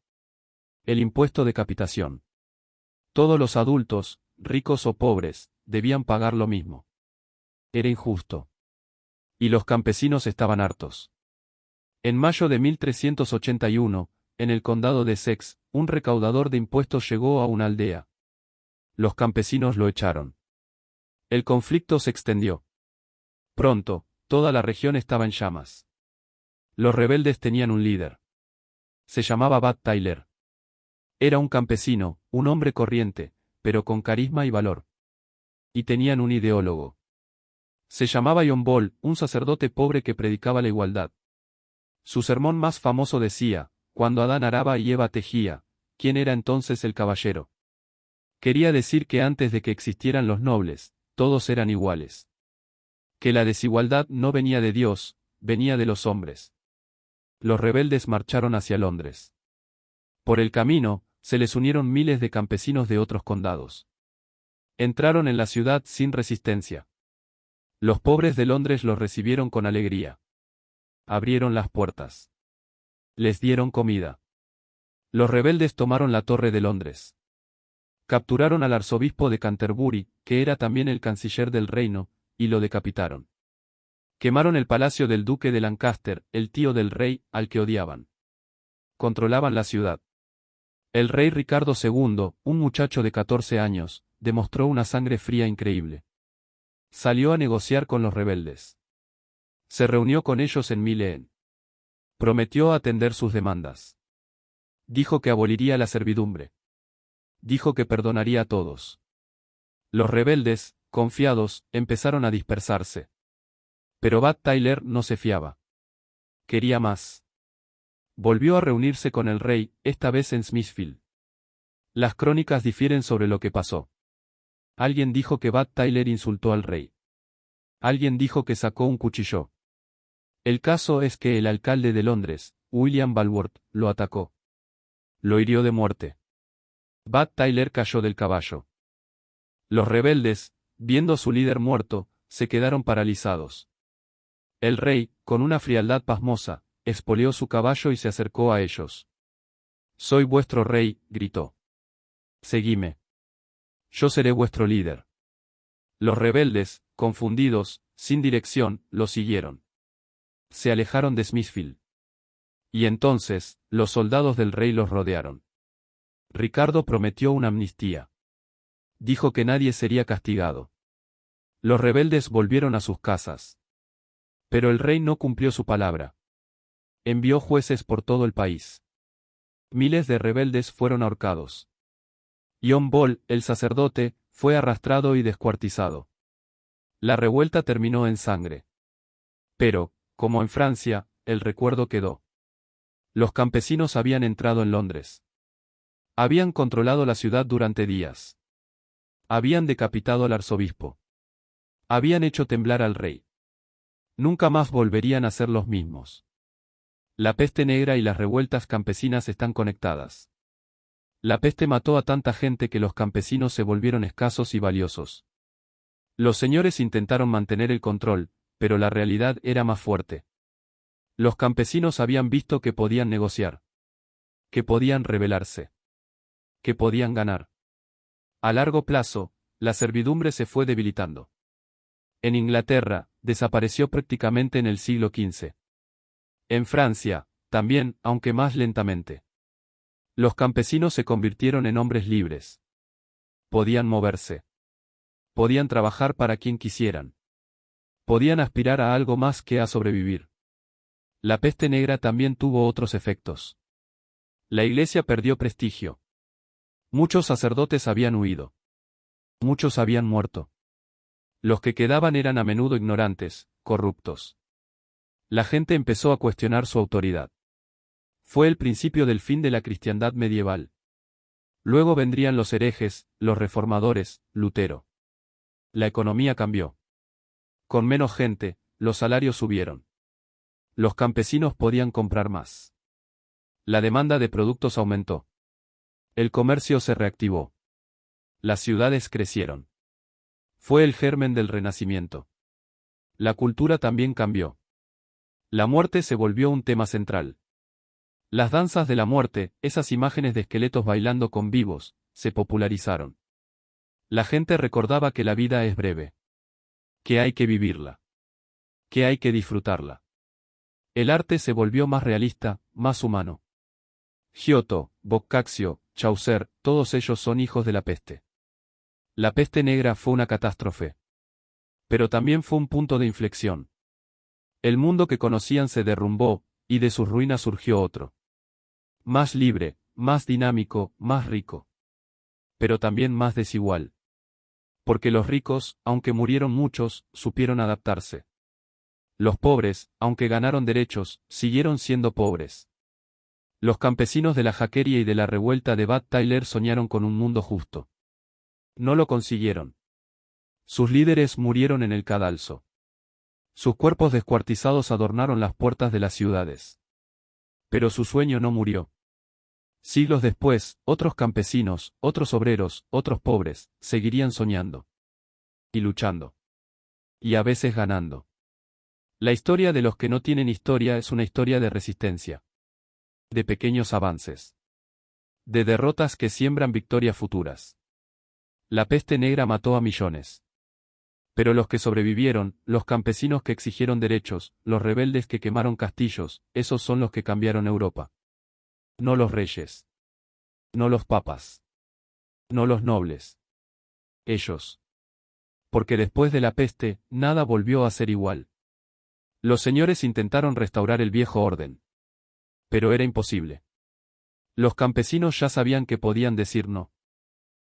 El impuesto de capitación. Todos los adultos, ricos o pobres, debían pagar lo mismo. Era injusto. Y los campesinos estaban hartos. En mayo de 1381, en el condado de Essex, un recaudador de impuestos llegó a una aldea. Los campesinos lo echaron. El conflicto se extendió. Pronto, toda la región estaba en llamas. Los rebeldes tenían un líder. Se llamaba Bat Tyler. Era un campesino, un hombre corriente, pero con carisma y valor. Y tenían un ideólogo. Se llamaba John Ball, un sacerdote pobre que predicaba la igualdad. Su sermón más famoso decía: cuando Adán araba y Eva tejía, ¿quién era entonces el caballero? Quería decir que antes de que existieran los nobles, todos eran iguales. Que la desigualdad no venía de Dios, venía de los hombres. Los rebeldes marcharon hacia Londres. Por el camino, se les unieron miles de campesinos de otros condados. Entraron en la ciudad sin resistencia. Los pobres de Londres los recibieron con alegría. Abrieron las puertas. Les dieron comida. Los rebeldes tomaron la Torre de Londres. Capturaron al arzobispo de Canterbury, que era también el canciller del reino, y lo decapitaron. Quemaron el palacio del duque de Lancaster, el tío del rey, al que odiaban. Controlaban la ciudad. El rey Ricardo II, un muchacho de 14 años, demostró una sangre fría increíble. Salió a negociar con los rebeldes. Se reunió con ellos en Mileen. Prometió atender sus demandas. Dijo que aboliría la servidumbre. Dijo que perdonaría a todos. Los rebeldes, confiados, empezaron a dispersarse. Pero Bat Tyler no se fiaba. Quería más. Volvió a reunirse con el rey, esta vez en Smithfield. Las crónicas difieren sobre lo que pasó. Alguien dijo que Bat Tyler insultó al rey. Alguien dijo que sacó un cuchillo. El caso es que el alcalde de Londres, William Balworth, lo atacó. Lo hirió de muerte. Bat Tyler cayó del caballo. Los rebeldes, viendo a su líder muerto, se quedaron paralizados. El rey, con una frialdad pasmosa, expolió su caballo y se acercó a ellos. «Soy vuestro rey», gritó. «Seguime. Yo seré vuestro líder». Los rebeldes, confundidos, sin dirección, lo siguieron. Se alejaron de Smithfield. Y entonces, los soldados del rey los rodearon. Ricardo prometió una amnistía. Dijo que nadie sería castigado. Los rebeldes volvieron a sus casas. Pero el rey no cumplió su palabra. Envió jueces por todo el país. Miles de rebeldes fueron ahorcados. John Ball, el sacerdote, fue arrastrado y descuartizado. La revuelta terminó en sangre. Pero, como en Francia, el recuerdo quedó. Los campesinos habían entrado en Londres. Habían controlado la ciudad durante días. Habían decapitado al arzobispo. Habían hecho temblar al rey. Nunca más volverían a ser los mismos. La peste negra y las revueltas campesinas están conectadas. La peste mató a tanta gente que los campesinos se volvieron escasos y valiosos. Los señores intentaron mantener el control, pero la realidad era más fuerte. Los campesinos habían visto que podían negociar. Que podían rebelarse. Que podían ganar. A largo plazo, la servidumbre se fue debilitando. En Inglaterra, desapareció prácticamente en el siglo XV. En Francia, también, aunque más lentamente. Los campesinos se convirtieron en hombres libres. Podían moverse. Podían trabajar para quien quisieran. Podían aspirar a algo más que a sobrevivir. La peste negra también tuvo otros efectos. La iglesia perdió prestigio. Muchos sacerdotes habían huido. Muchos habían muerto. Los que quedaban eran a menudo ignorantes, corruptos. La gente empezó a cuestionar su autoridad. Fue el principio del fin de la cristiandad medieval. Luego vendrían los herejes, los reformadores, Lutero. La economía cambió. Con menos gente, los salarios subieron. Los campesinos podían comprar más. La demanda de productos aumentó. El comercio se reactivó. Las ciudades crecieron. Fue el germen del Renacimiento. La cultura también cambió. La muerte se volvió un tema central. Las danzas de la muerte, esas imágenes de esqueletos bailando con vivos, se popularizaron. La gente recordaba que la vida es breve. Que hay que vivirla. Que hay que disfrutarla. El arte se volvió más realista, más humano. Giotto, Boccaccio, Chaucer, todos ellos son hijos de la peste. La peste negra fue una catástrofe. Pero también fue un punto de inflexión. El mundo que conocían se derrumbó, y de sus ruinas surgió otro. Más libre, más dinámico, más rico. Pero también más desigual. Porque los ricos, aunque murieron muchos, supieron adaptarse. Los pobres, aunque ganaron derechos, siguieron siendo pobres. Los campesinos de la Jaqueria y de la revuelta de Bat Tyler soñaron con un mundo justo. No lo consiguieron. Sus líderes murieron en el cadalso. Sus cuerpos descuartizados adornaron las puertas de las ciudades. Pero su sueño no murió. Siglos después, otros campesinos, otros obreros, otros pobres, seguirían soñando. Y luchando. Y a veces ganando. La historia de los que no tienen historia es una historia de resistencia. De pequeños avances. De derrotas que siembran victorias futuras. La peste negra mató a millones. Pero los que sobrevivieron, los campesinos que exigieron derechos, los rebeldes que quemaron castillos, esos son los que cambiaron Europa. No los reyes. No los papas. No los nobles. Ellos. Porque después de la peste, nada volvió a ser igual. Los señores intentaron restaurar el viejo orden. Pero era imposible. Los campesinos ya sabían que podían decir no.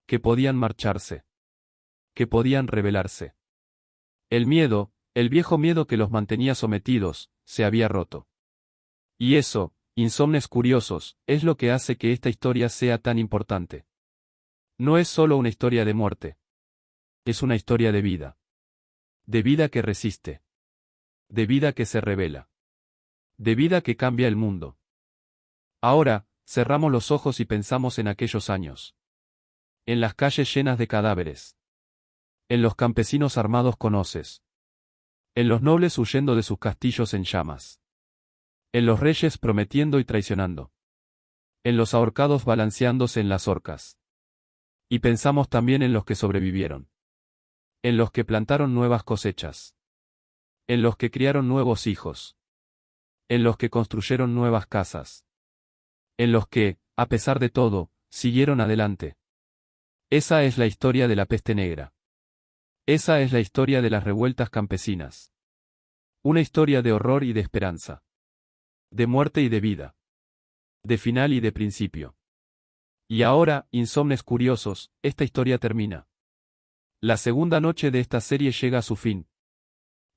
Que podían marcharse. Que podían rebelarse. El miedo, el viejo miedo que los mantenía sometidos, se había roto. Y eso, insomnes curiosos, es lo que hace que esta historia sea tan importante. No es solo una historia de muerte. Es una historia de vida. De vida que resiste. De vida que se revela. De vida que cambia el mundo. Ahora, cerramos los ojos y pensamos en aquellos años. En las calles llenas de cadáveres. En los campesinos armados con hoces. En los nobles huyendo de sus castillos en llamas. En los reyes prometiendo y traicionando. En los ahorcados balanceándose en las horcas. Y pensamos también en los que sobrevivieron. En los que plantaron nuevas cosechas. En los que criaron nuevos hijos. En los que construyeron nuevas casas. En los que, a pesar de todo, siguieron adelante. Esa es la historia de la peste negra. Esa es la historia de las revueltas campesinas. Una historia de horror y de esperanza. De muerte y de vida. De final y de principio. Y ahora, insomnes curiosos, esta historia termina. La segunda noche de esta serie llega a su fin.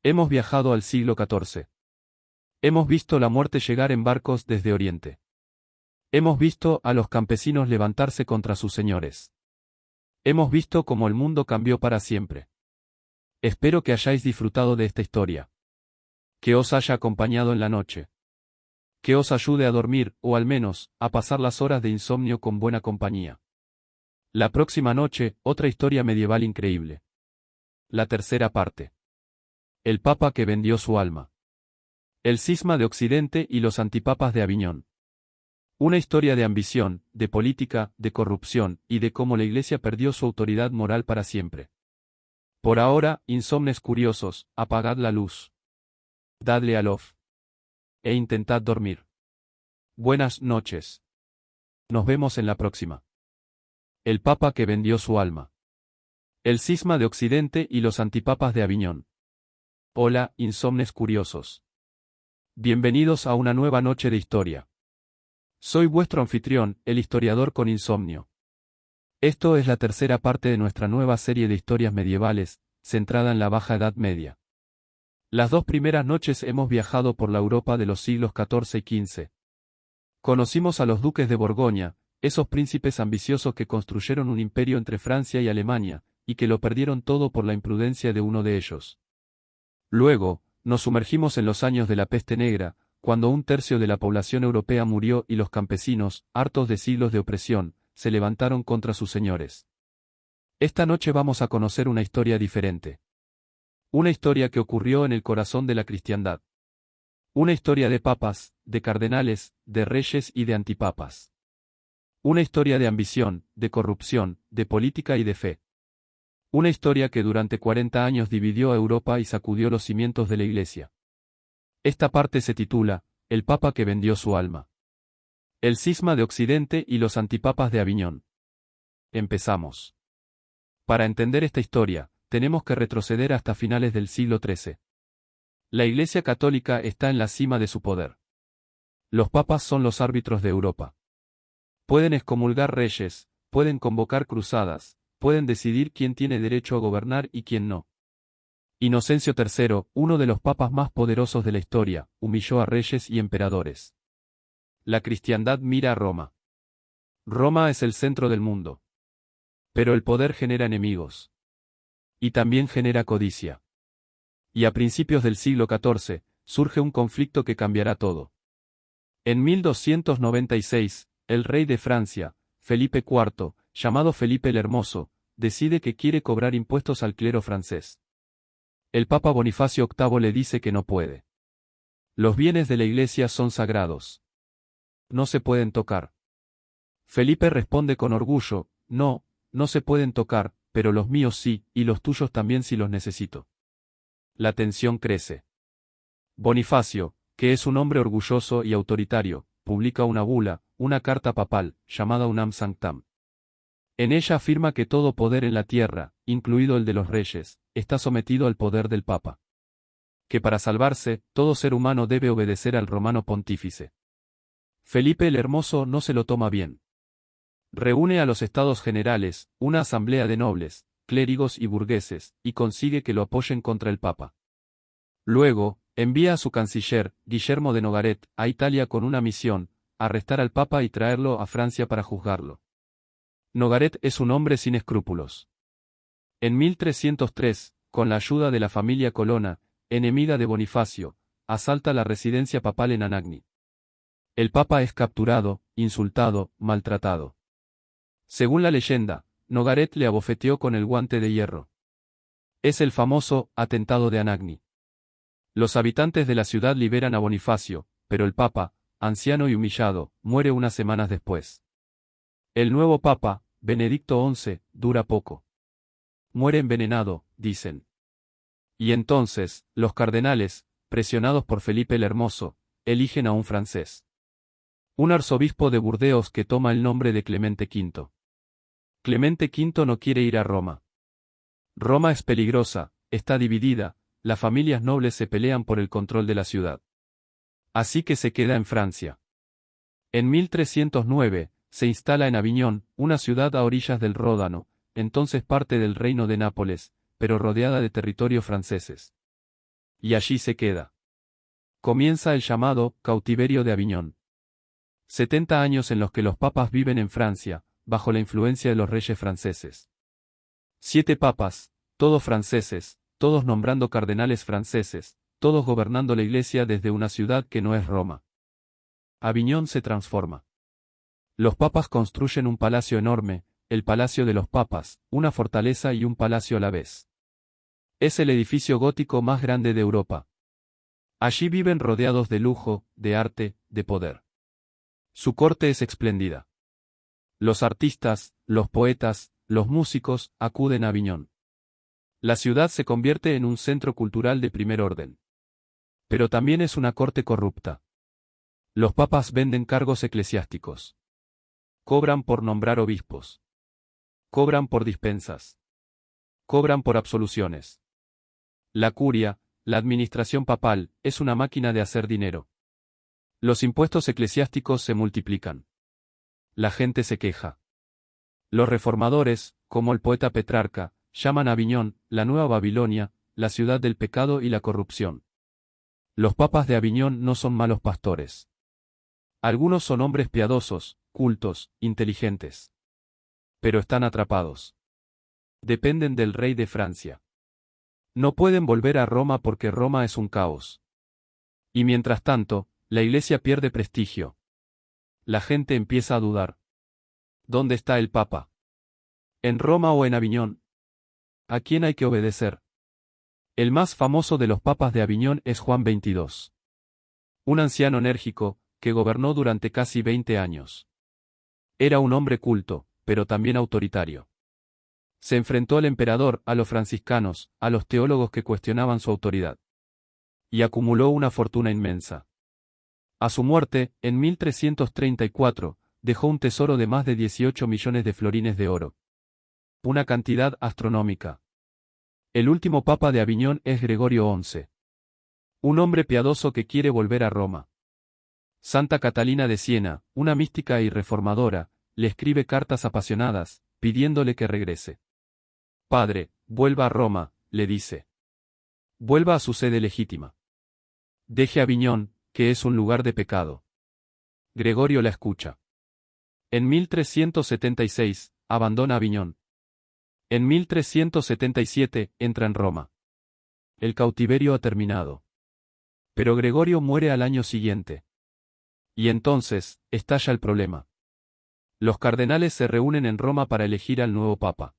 Hemos viajado al siglo XIV. Hemos visto la muerte llegar en barcos desde Oriente. Hemos visto a los campesinos levantarse contra sus señores. Hemos visto cómo el mundo cambió para siempre. Espero que hayáis disfrutado de esta historia. Que os haya acompañado en la noche. Que os ayude a dormir, o al menos, a pasar las horas de insomnio con buena compañía. La próxima noche, otra historia medieval increíble. La tercera parte. El Papa que vendió su alma. El cisma de Occidente y los antipapas de Aviñón. Una historia de ambición, de política, de corrupción, y de cómo la Iglesia perdió su autoridad moral para siempre. Por ahora, insomnes curiosos, apagad la luz. Dadle al off. E intentad dormir. Buenas noches. Nos vemos en la próxima. El Papa que vendió su alma. El cisma de Occidente y los antipapas de Aviñón. Hola, insomnes curiosos. Bienvenidos a una nueva noche de historia. Soy vuestro anfitrión, el historiador con insomnio. Esto es la tercera parte de nuestra nueva serie de historias medievales, centrada en la Baja Edad Media. Las dos primeras noches hemos viajado por la Europa de los siglos XIV y XV. Conocimos a los duques de Borgoña, esos príncipes ambiciosos que construyeron un imperio entre Francia y Alemania, y que lo perdieron todo por la imprudencia de uno de ellos. Luego, nos sumergimos en los años de la peste negra, cuando un tercio de la población europea murió y los campesinos, hartos de siglos de opresión, se levantaron contra sus señores. Esta noche vamos a conocer una historia diferente. Una historia que ocurrió en el corazón de la cristiandad. Una historia de papas, de cardenales, de reyes y de antipapas. Una historia de ambición, de corrupción, de política y de fe. Una historia que durante 40 años dividió a Europa y sacudió los cimientos de la Iglesia. Esta parte se titula, El Papa que vendió su alma. El cisma de Occidente y los antipapas de Aviñón. Empezamos. Para entender esta historia, tenemos que retroceder hasta finales del siglo XIII. La Iglesia Católica está en la cima de su poder. Los papas son los árbitros de Europa. Pueden excomulgar reyes, pueden convocar cruzadas, pueden decidir quién tiene derecho a gobernar y quién no. Inocencio III, uno de los papas más poderosos de la historia, humilló a reyes y emperadores. La cristiandad mira a Roma. Roma es el centro del mundo. Pero el poder genera enemigos. Y también genera codicia. Y a principios del siglo XIV, surge un conflicto que cambiará todo. En 1296, el rey de Francia, Felipe IV, llamado Felipe el Hermoso, decide que quiere cobrar impuestos al clero francés. El Papa Bonifacio VIII le dice que no puede. Los bienes de la Iglesia son sagrados. No se pueden tocar. Felipe responde con orgullo, no, no se pueden tocar, pero los míos sí, y los tuyos también si los necesito. La tensión crece. Bonifacio, que es un hombre orgulloso y autoritario, publica una bula, una carta papal, llamada Unam Sanctam. En ella afirma que todo poder en la tierra, incluido el de los reyes, está sometido al poder del Papa. Que para salvarse, todo ser humano debe obedecer al romano pontífice. Felipe el Hermoso no se lo toma bien. Reúne a los estados generales, una asamblea de nobles, clérigos y burgueses, y consigue que lo apoyen contra el Papa. Luego, envía a su canciller, Guillermo de Nogaret, a Italia con una misión, arrestar al Papa y traerlo a Francia para juzgarlo. Nogaret es un hombre sin escrúpulos. En 1303, con la ayuda de la familia Colonna, enemiga de Bonifacio, asalta la residencia papal en Anagni. El Papa es capturado, insultado, maltratado. Según la leyenda, Nogaret le abofeteó con el guante de hierro. Es el famoso atentado de Anagni. Los habitantes de la ciudad liberan a Bonifacio, pero el papa, anciano y humillado, muere unas semanas después. El nuevo papa, Benedicto XI, dura poco. Muere envenenado, dicen. Y entonces, los cardenales, presionados por Felipe el Hermoso, eligen a un francés. Un arzobispo de Burdeos que toma el nombre de Clemente V. Clemente V no quiere ir a Roma. Roma es peligrosa, está dividida, las familias nobles se pelean por el control de la ciudad. Así que se queda en Francia. En 1309, se instala en Aviñón, una ciudad a orillas del Ródano, entonces parte del reino de Nápoles, pero rodeada de territorios franceses. Y allí se queda. Comienza el llamado cautiverio de Aviñón. 70 años en los que los papas viven en Francia, bajo la influencia de los reyes franceses. 7 papas, todos franceses, todos nombrando cardenales franceses, todos gobernando la Iglesia desde una ciudad que no es Roma. Aviñón se transforma. Los papas construyen un palacio enorme, el Palacio de los Papas, una fortaleza y un palacio a la vez. Es el edificio gótico más grande de Europa. Allí viven rodeados de lujo, de arte, de poder. Su corte es espléndida. Los artistas, los poetas, los músicos, acuden a Aviñón. La ciudad se convierte en un centro cultural de primer orden. Pero también es una corte corrupta. Los papas venden cargos eclesiásticos. Cobran por nombrar obispos. Cobran por dispensas. Cobran por absoluciones. La curia, la administración papal, es una máquina de hacer dinero. Los impuestos eclesiásticos se multiplican. La gente se queja. Los reformadores, como el poeta Petrarca, llaman a Aviñón, la nueva Babilonia, la ciudad del pecado y la corrupción. Los papas de Aviñón no son malos pastores. Algunos son hombres piadosos, cultos, inteligentes. Pero están atrapados. Dependen del rey de Francia. No pueden volver a Roma porque Roma es un caos. Y mientras tanto, la Iglesia pierde prestigio. La gente empieza a dudar. ¿Dónde está el Papa? ¿En Roma o en Aviñón? ¿A quién hay que obedecer? El más famoso de los papas de Aviñón es Juan XXII. Un anciano enérgico, que gobernó durante casi 20 años. Era un hombre culto, pero también autoritario. Se enfrentó al emperador, a los franciscanos, a los teólogos que cuestionaban su autoridad. Y acumuló una fortuna inmensa. A su muerte, en 1334, dejó un tesoro de más de 18 millones de florines de oro. Una cantidad astronómica. El último papa de Aviñón es Gregorio XI. Un hombre piadoso que quiere volver a Roma. Santa Catalina de Siena, una mística y reformadora, le escribe cartas apasionadas, pidiéndole que regrese. Padre, vuelva a Roma, le dice. Vuelva a su sede legítima. Deje Aviñón, que es un lugar de pecado. Gregorio la escucha. En 1376, abandona Aviñón. En 1377, entra en Roma. El cautiverio ha terminado. Pero Gregorio muere al año siguiente. Y entonces, estalla el problema. Los cardenales se reúnen en Roma para elegir al nuevo papa.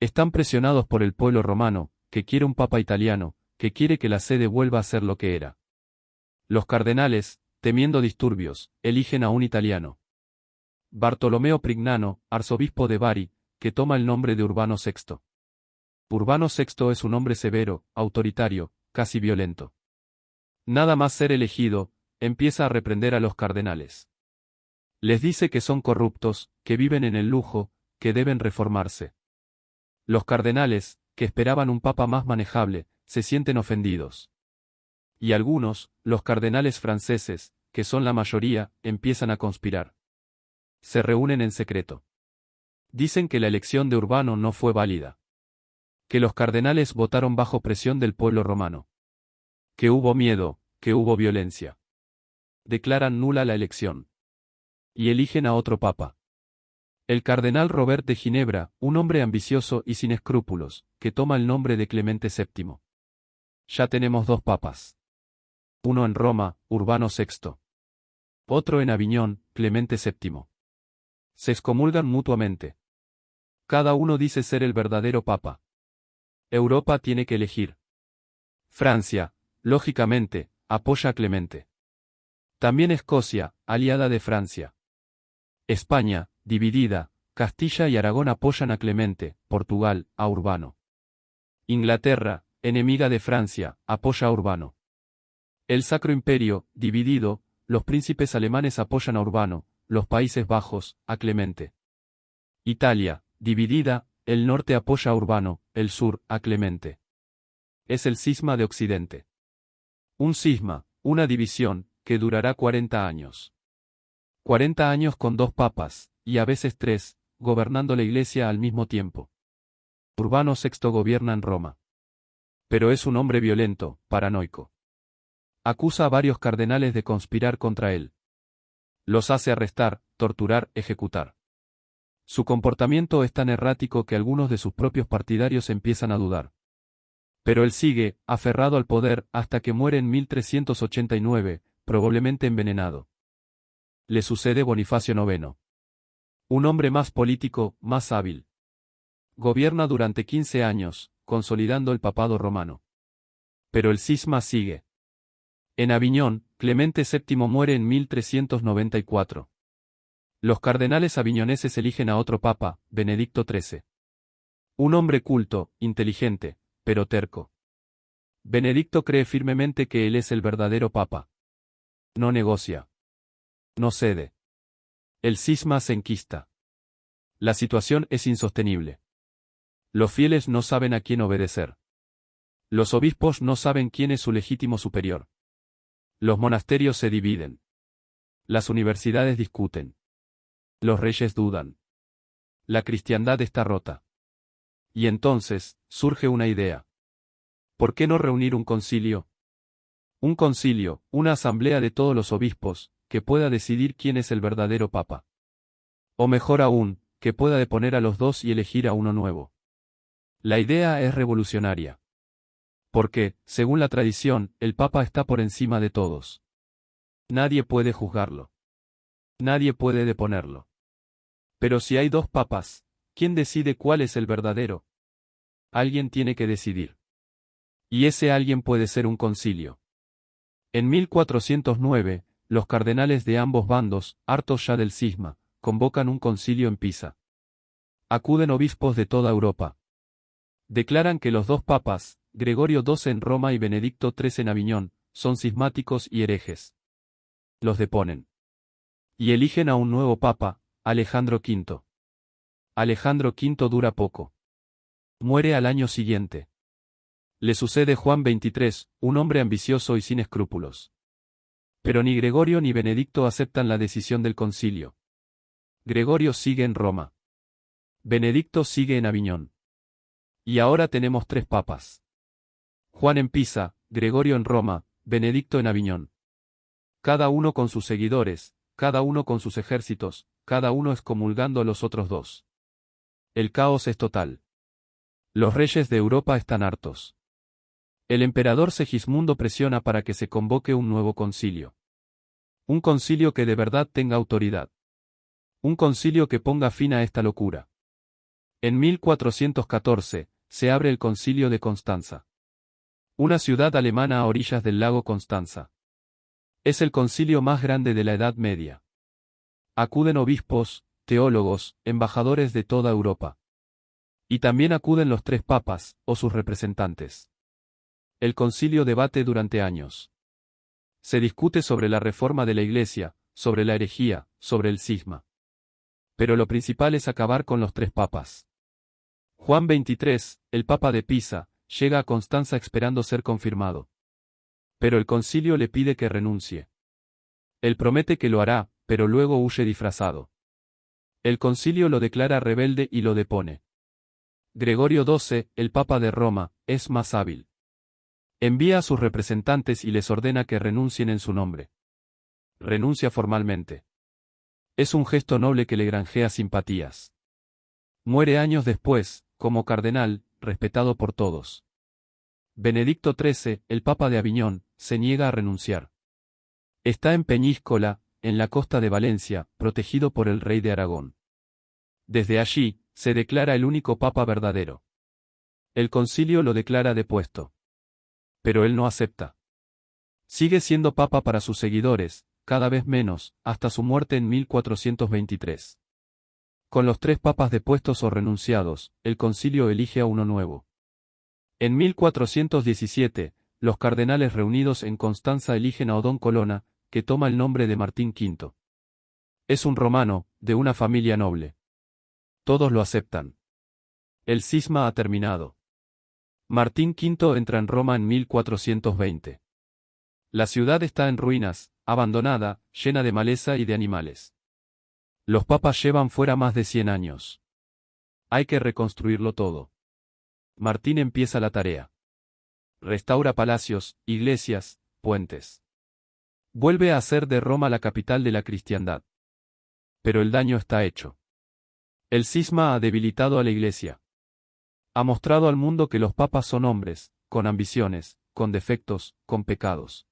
Están presionados por el pueblo romano, que quiere un papa italiano, que quiere que la sede vuelva a ser lo que era. Los cardenales, temiendo disturbios, eligen a un italiano. Bartolomeo Prignano, arzobispo de Bari, que toma el nombre de Urbano VI. Urbano VI es un hombre severo, autoritario, casi violento. Nada más ser elegido, empieza a reprender a los cardenales. Les dice que son corruptos, que viven en el lujo, que deben reformarse. Los cardenales, que esperaban un papa más manejable, se sienten ofendidos. Y algunos, los cardenales franceses, que son la mayoría, empiezan a conspirar. Se reúnen en secreto. Dicen que la elección de Urbano no fue válida. Que los cardenales votaron bajo presión del pueblo romano. Que hubo miedo, que hubo violencia. Declaran nula la elección. Y eligen a otro papa. El cardenal Robert de Ginebra, un hombre ambicioso y sin escrúpulos, que toma el nombre de Clemente VII. Ya tenemos 2 papas. Uno en Roma, Urbano VI. Otro en Aviñón, Clemente VII. Se excomulgan mutuamente. Cada uno dice ser el verdadero papa. Europa tiene que elegir. Francia, lógicamente, apoya a Clemente. También Escocia, aliada de Francia. España, dividida, Castilla y Aragón apoyan a Clemente, Portugal, a Urbano. Inglaterra, enemiga de Francia, apoya a Urbano. El Sacro Imperio, dividido, los príncipes alemanes apoyan a Urbano, los Países Bajos, a Clemente. Italia, dividida, el norte apoya a Urbano, el sur, a Clemente. Es el cisma de Occidente. Un cisma, una división, que durará 40 años. 40 años con 2 papas, y a veces 3, gobernando la Iglesia al mismo tiempo. Urbano VI gobierna en Roma. Pero es un hombre violento, paranoico. Acusa a varios cardenales de conspirar contra él. Los hace arrestar, torturar, ejecutar. Su comportamiento es tan errático que algunos de sus propios partidarios empiezan a dudar. Pero él sigue, aferrado al poder, hasta que muere en 1389, probablemente envenenado. Le sucede Bonifacio IX. Un hombre más político, más hábil. Gobierna durante 15 años, consolidando el papado romano. Pero el cisma sigue. En Aviñón, Clemente VII muere en 1394. Los cardenales aviñoneses eligen a otro papa, Benedicto XIII. Un hombre culto, inteligente, pero terco. Benedicto cree firmemente que él es el verdadero papa. No negocia. No cede. El cisma se enquista. La situación es insostenible. Los fieles no saben a quién obedecer. Los obispos no saben quién es su legítimo superior. Los monasterios se dividen. Las universidades discuten. Los reyes dudan. La cristiandad está rota. Y entonces, surge una idea. ¿Por qué no reunir un concilio? Un concilio, una asamblea de todos los obispos, que pueda decidir quién es el verdadero papa. O mejor aún, que pueda deponer a los dos y elegir a uno nuevo. La idea es revolucionaria. Porque, según la tradición, el papa está por encima de todos. Nadie puede juzgarlo. Nadie puede deponerlo. Pero si hay 2 papas, ¿quién decide cuál es el verdadero? Alguien tiene que decidir. Y ese alguien puede ser un concilio. En 1409, los cardenales de ambos bandos, hartos ya del cisma, convocan un concilio en Pisa. Acuden obispos de toda Europa. Declaran que los 2 papas, Gregorio XII en Roma y Benedicto XIII en Aviñón, son cismáticos y herejes. Los deponen. Y eligen a un nuevo papa, Alejandro V. Alejandro V dura poco. Muere al año siguiente. Le sucede Juan XXIII, un hombre ambicioso y sin escrúpulos. Pero ni Gregorio ni Benedicto aceptan la decisión del concilio. Gregorio sigue en Roma. Benedicto sigue en Aviñón. Y ahora tenemos 3 papas. Juan en Pisa, Gregorio en Roma, Benedicto en Aviñón. Cada uno con sus seguidores, cada uno con sus ejércitos, cada uno excomulgando a los otros 2. El caos es total. Los reyes de Europa están hartos. El emperador Segismundo presiona para que se convoque un nuevo concilio. Un concilio que de verdad tenga autoridad. Un concilio que ponga fin a esta locura. En 1414, se abre el concilio de Constanza. Una ciudad alemana a orillas del lago Constanza. Es el concilio más grande de la Edad Media. Acuden obispos, teólogos, embajadores de toda Europa. Y también acuden los 3 papas, o sus representantes. El concilio debate durante años. Se discute sobre la reforma de la Iglesia, sobre la herejía, sobre el cisma. Pero lo principal es acabar con los 3 papas. Juan XXIII, el papa de Pisa, llega a Constanza esperando ser confirmado. Pero el concilio le pide que renuncie. Él promete que lo hará, pero luego huye disfrazado. El concilio lo declara rebelde y lo depone. Gregorio XII, el papa de Roma, es más hábil. Envía a sus representantes y les ordena que renuncien en su nombre. Renuncia formalmente. Es un gesto noble que le granjea simpatías. Muere años después, como cardenal, respetado por todos. Benedicto XIII, el papa de Aviñón, se niega a renunciar. Está en Peñíscola, en la costa de Valencia, protegido por el rey de Aragón. Desde allí, se declara el único papa verdadero. El concilio lo declara depuesto. Pero él no acepta. Sigue siendo papa para sus seguidores, cada vez menos, hasta su muerte en 1423. Con los 3 papas depuestos o renunciados, el concilio elige a uno nuevo. En 1417, los cardenales reunidos en Constanza eligen a Odón Colonna, que toma el nombre de Martín V. Es un romano, de una familia noble. Todos lo aceptan. El cisma ha terminado. Martín V entra en Roma en 1420. La ciudad está en ruinas, abandonada, llena de maleza y de animales. Los papas llevan fuera más de 100 años. Hay que reconstruirlo todo. Martín empieza la tarea. Restaura palacios, iglesias, puentes. Vuelve a hacer de Roma la capital de la cristiandad. Pero el daño está hecho. El cisma ha debilitado a la Iglesia. Ha mostrado al mundo que los papas son hombres, con ambiciones, con defectos, con pecados.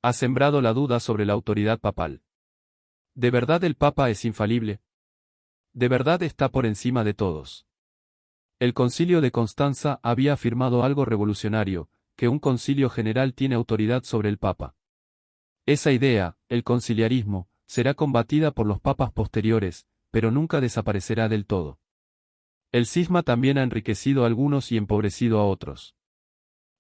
Ha sembrado la duda sobre la autoridad papal. ¿De verdad el papa es infalible? ¿De verdad está por encima de todos? El Concilio de Constanza había afirmado algo revolucionario, que un concilio general tiene autoridad sobre el papa. Esa idea, el conciliarismo, será combatida por los papas posteriores, pero nunca desaparecerá del todo. El cisma también ha enriquecido a algunos y empobrecido a otros.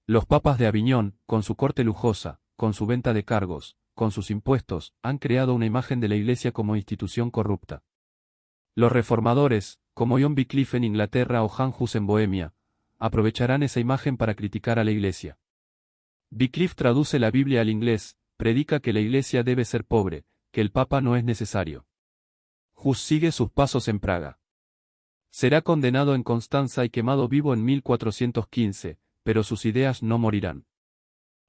Los papas de Aviñón, con su corte lujosa, con su venta de cargos, con sus impuestos, han creado una imagen de la Iglesia como institución corrupta. Los reformadores, como John Wycliffe en Inglaterra o Jan Hus en Bohemia, aprovecharán esa imagen para criticar a la Iglesia. Wycliffe traduce la Biblia al inglés, predica que la Iglesia debe ser pobre, que el Papa no es necesario. Hus sigue sus pasos en Praga. Será condenado en Constanza y quemado vivo en 1415, pero sus ideas no morirán.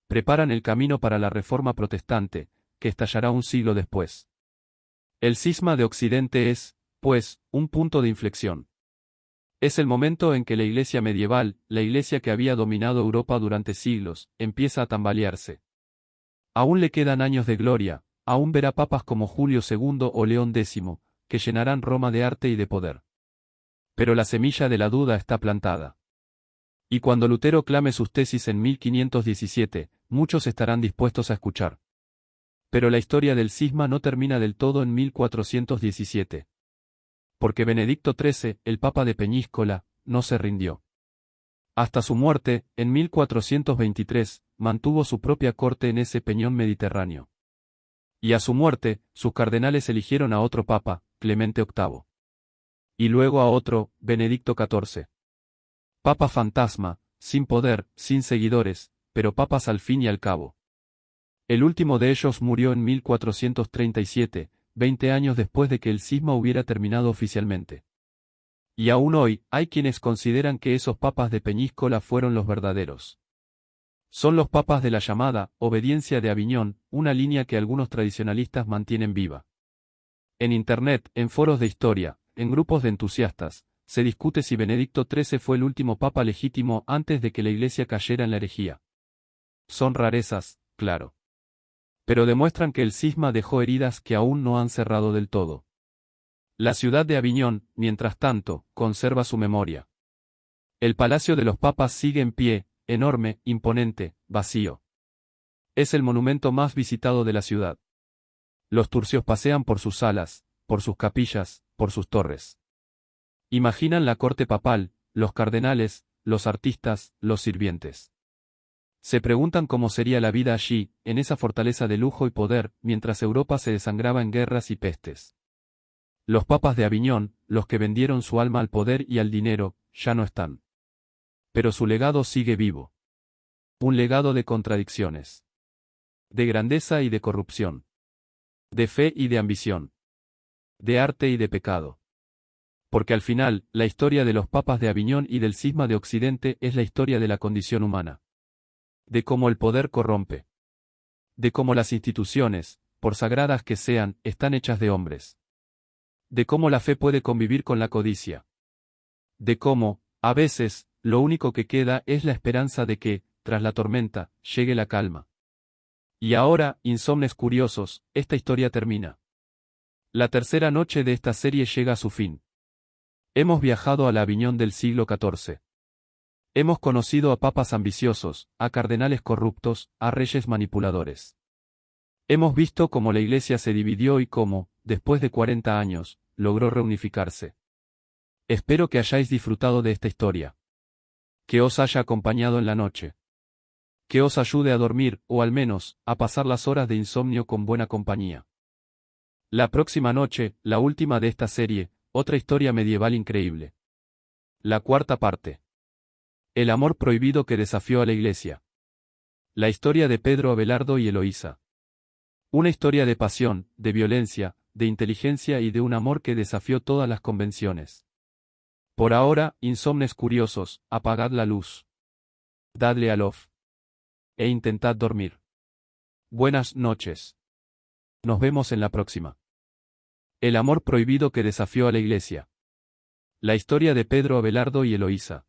Preparan el camino para la Reforma protestante, que estallará un siglo después. El cisma de Occidente es, pues, un punto de inflexión. Es el momento en que la Iglesia medieval, la Iglesia que había dominado Europa durante siglos, empieza a tambalearse. Aún le quedan años de gloria, aún verá papas como Julio II o León X, que llenarán Roma de arte y de poder. Pero la semilla de la duda está plantada. Y cuando Lutero clame sus tesis en 1517, muchos estarán dispuestos a escuchar. Pero la historia del cisma no termina del todo en 1417. Porque Benedicto XIII, el Papa de Peñíscola, no se rindió. Hasta su muerte, en 1423, mantuvo su propia corte en ese peñón mediterráneo. Y a su muerte, sus cardenales eligieron a otro papa, Clemente VIII. Y luego a otro, Benedicto XIV. Papa fantasma, sin poder, sin seguidores, pero papas al fin y al cabo. El último de ellos murió en 1437, 20 años después de que el cisma hubiera terminado oficialmente. Y aún hoy, hay quienes consideran que esos papas de Peñíscola fueron los verdaderos. Son los papas de la llamada obediencia de Aviñón, una línea que algunos tradicionalistas mantienen viva. En Internet, en foros de historia, en grupos de entusiastas, se discute si Benedicto XIII fue el último papa legítimo antes de que la Iglesia cayera en la herejía. Son rarezas, claro. Pero demuestran que el cisma dejó heridas que aún no han cerrado del todo. La ciudad de Aviñón, mientras tanto, conserva su memoria. El Palacio de los Papas sigue en pie, enorme, imponente, vacío. Es el monumento más visitado de la ciudad. Los turcios pasean por sus salas, por sus capillas, por sus torres. Imaginan la corte papal, los cardenales, los artistas, los sirvientes. Se preguntan cómo sería la vida allí, en esa fortaleza de lujo y poder, mientras Europa se desangraba en guerras y pestes. Los papas de Aviñón, los que vendieron su alma al poder y al dinero, ya no están. Pero su legado sigue vivo. Un legado de contradicciones. De grandeza y de corrupción. De fe y de ambición. De arte y de pecado. Porque al final, la historia de los papas de Aviñón y del cisma de Occidente es la historia de la condición humana. De cómo el poder corrompe. De cómo las instituciones, por sagradas que sean, están hechas de hombres. De cómo la fe puede convivir con la codicia. De cómo, a veces, lo único que queda es la esperanza de que, tras la tormenta, llegue la calma. Y ahora, insomnes curiosos, esta historia termina. La tercera noche de esta serie llega a su fin. Hemos viajado a la Aviñón del siglo XIV. Hemos conocido a papas ambiciosos, a cardenales corruptos, a reyes manipuladores. Hemos visto cómo la Iglesia se dividió y cómo, después de 40 años, logró reunificarse. Espero que hayáis disfrutado de esta historia. Que os haya acompañado en la noche. Que os ayude a dormir, o al menos, a pasar las horas de insomnio con buena compañía. La próxima noche, la última de esta serie, otra historia medieval increíble. La cuarta parte. El amor prohibido que desafió a la Iglesia. La historia de Pedro Abelardo y Eloísa. Una historia de pasión, de violencia, de inteligencia y de un amor que desafió todas las convenciones. Por ahora, insomnes curiosos, apagad la luz. Dadle al off. E intentad dormir. Buenas noches. Nos vemos en la próxima. El amor prohibido que desafió a la Iglesia. La historia de Pedro Abelardo y Eloísa.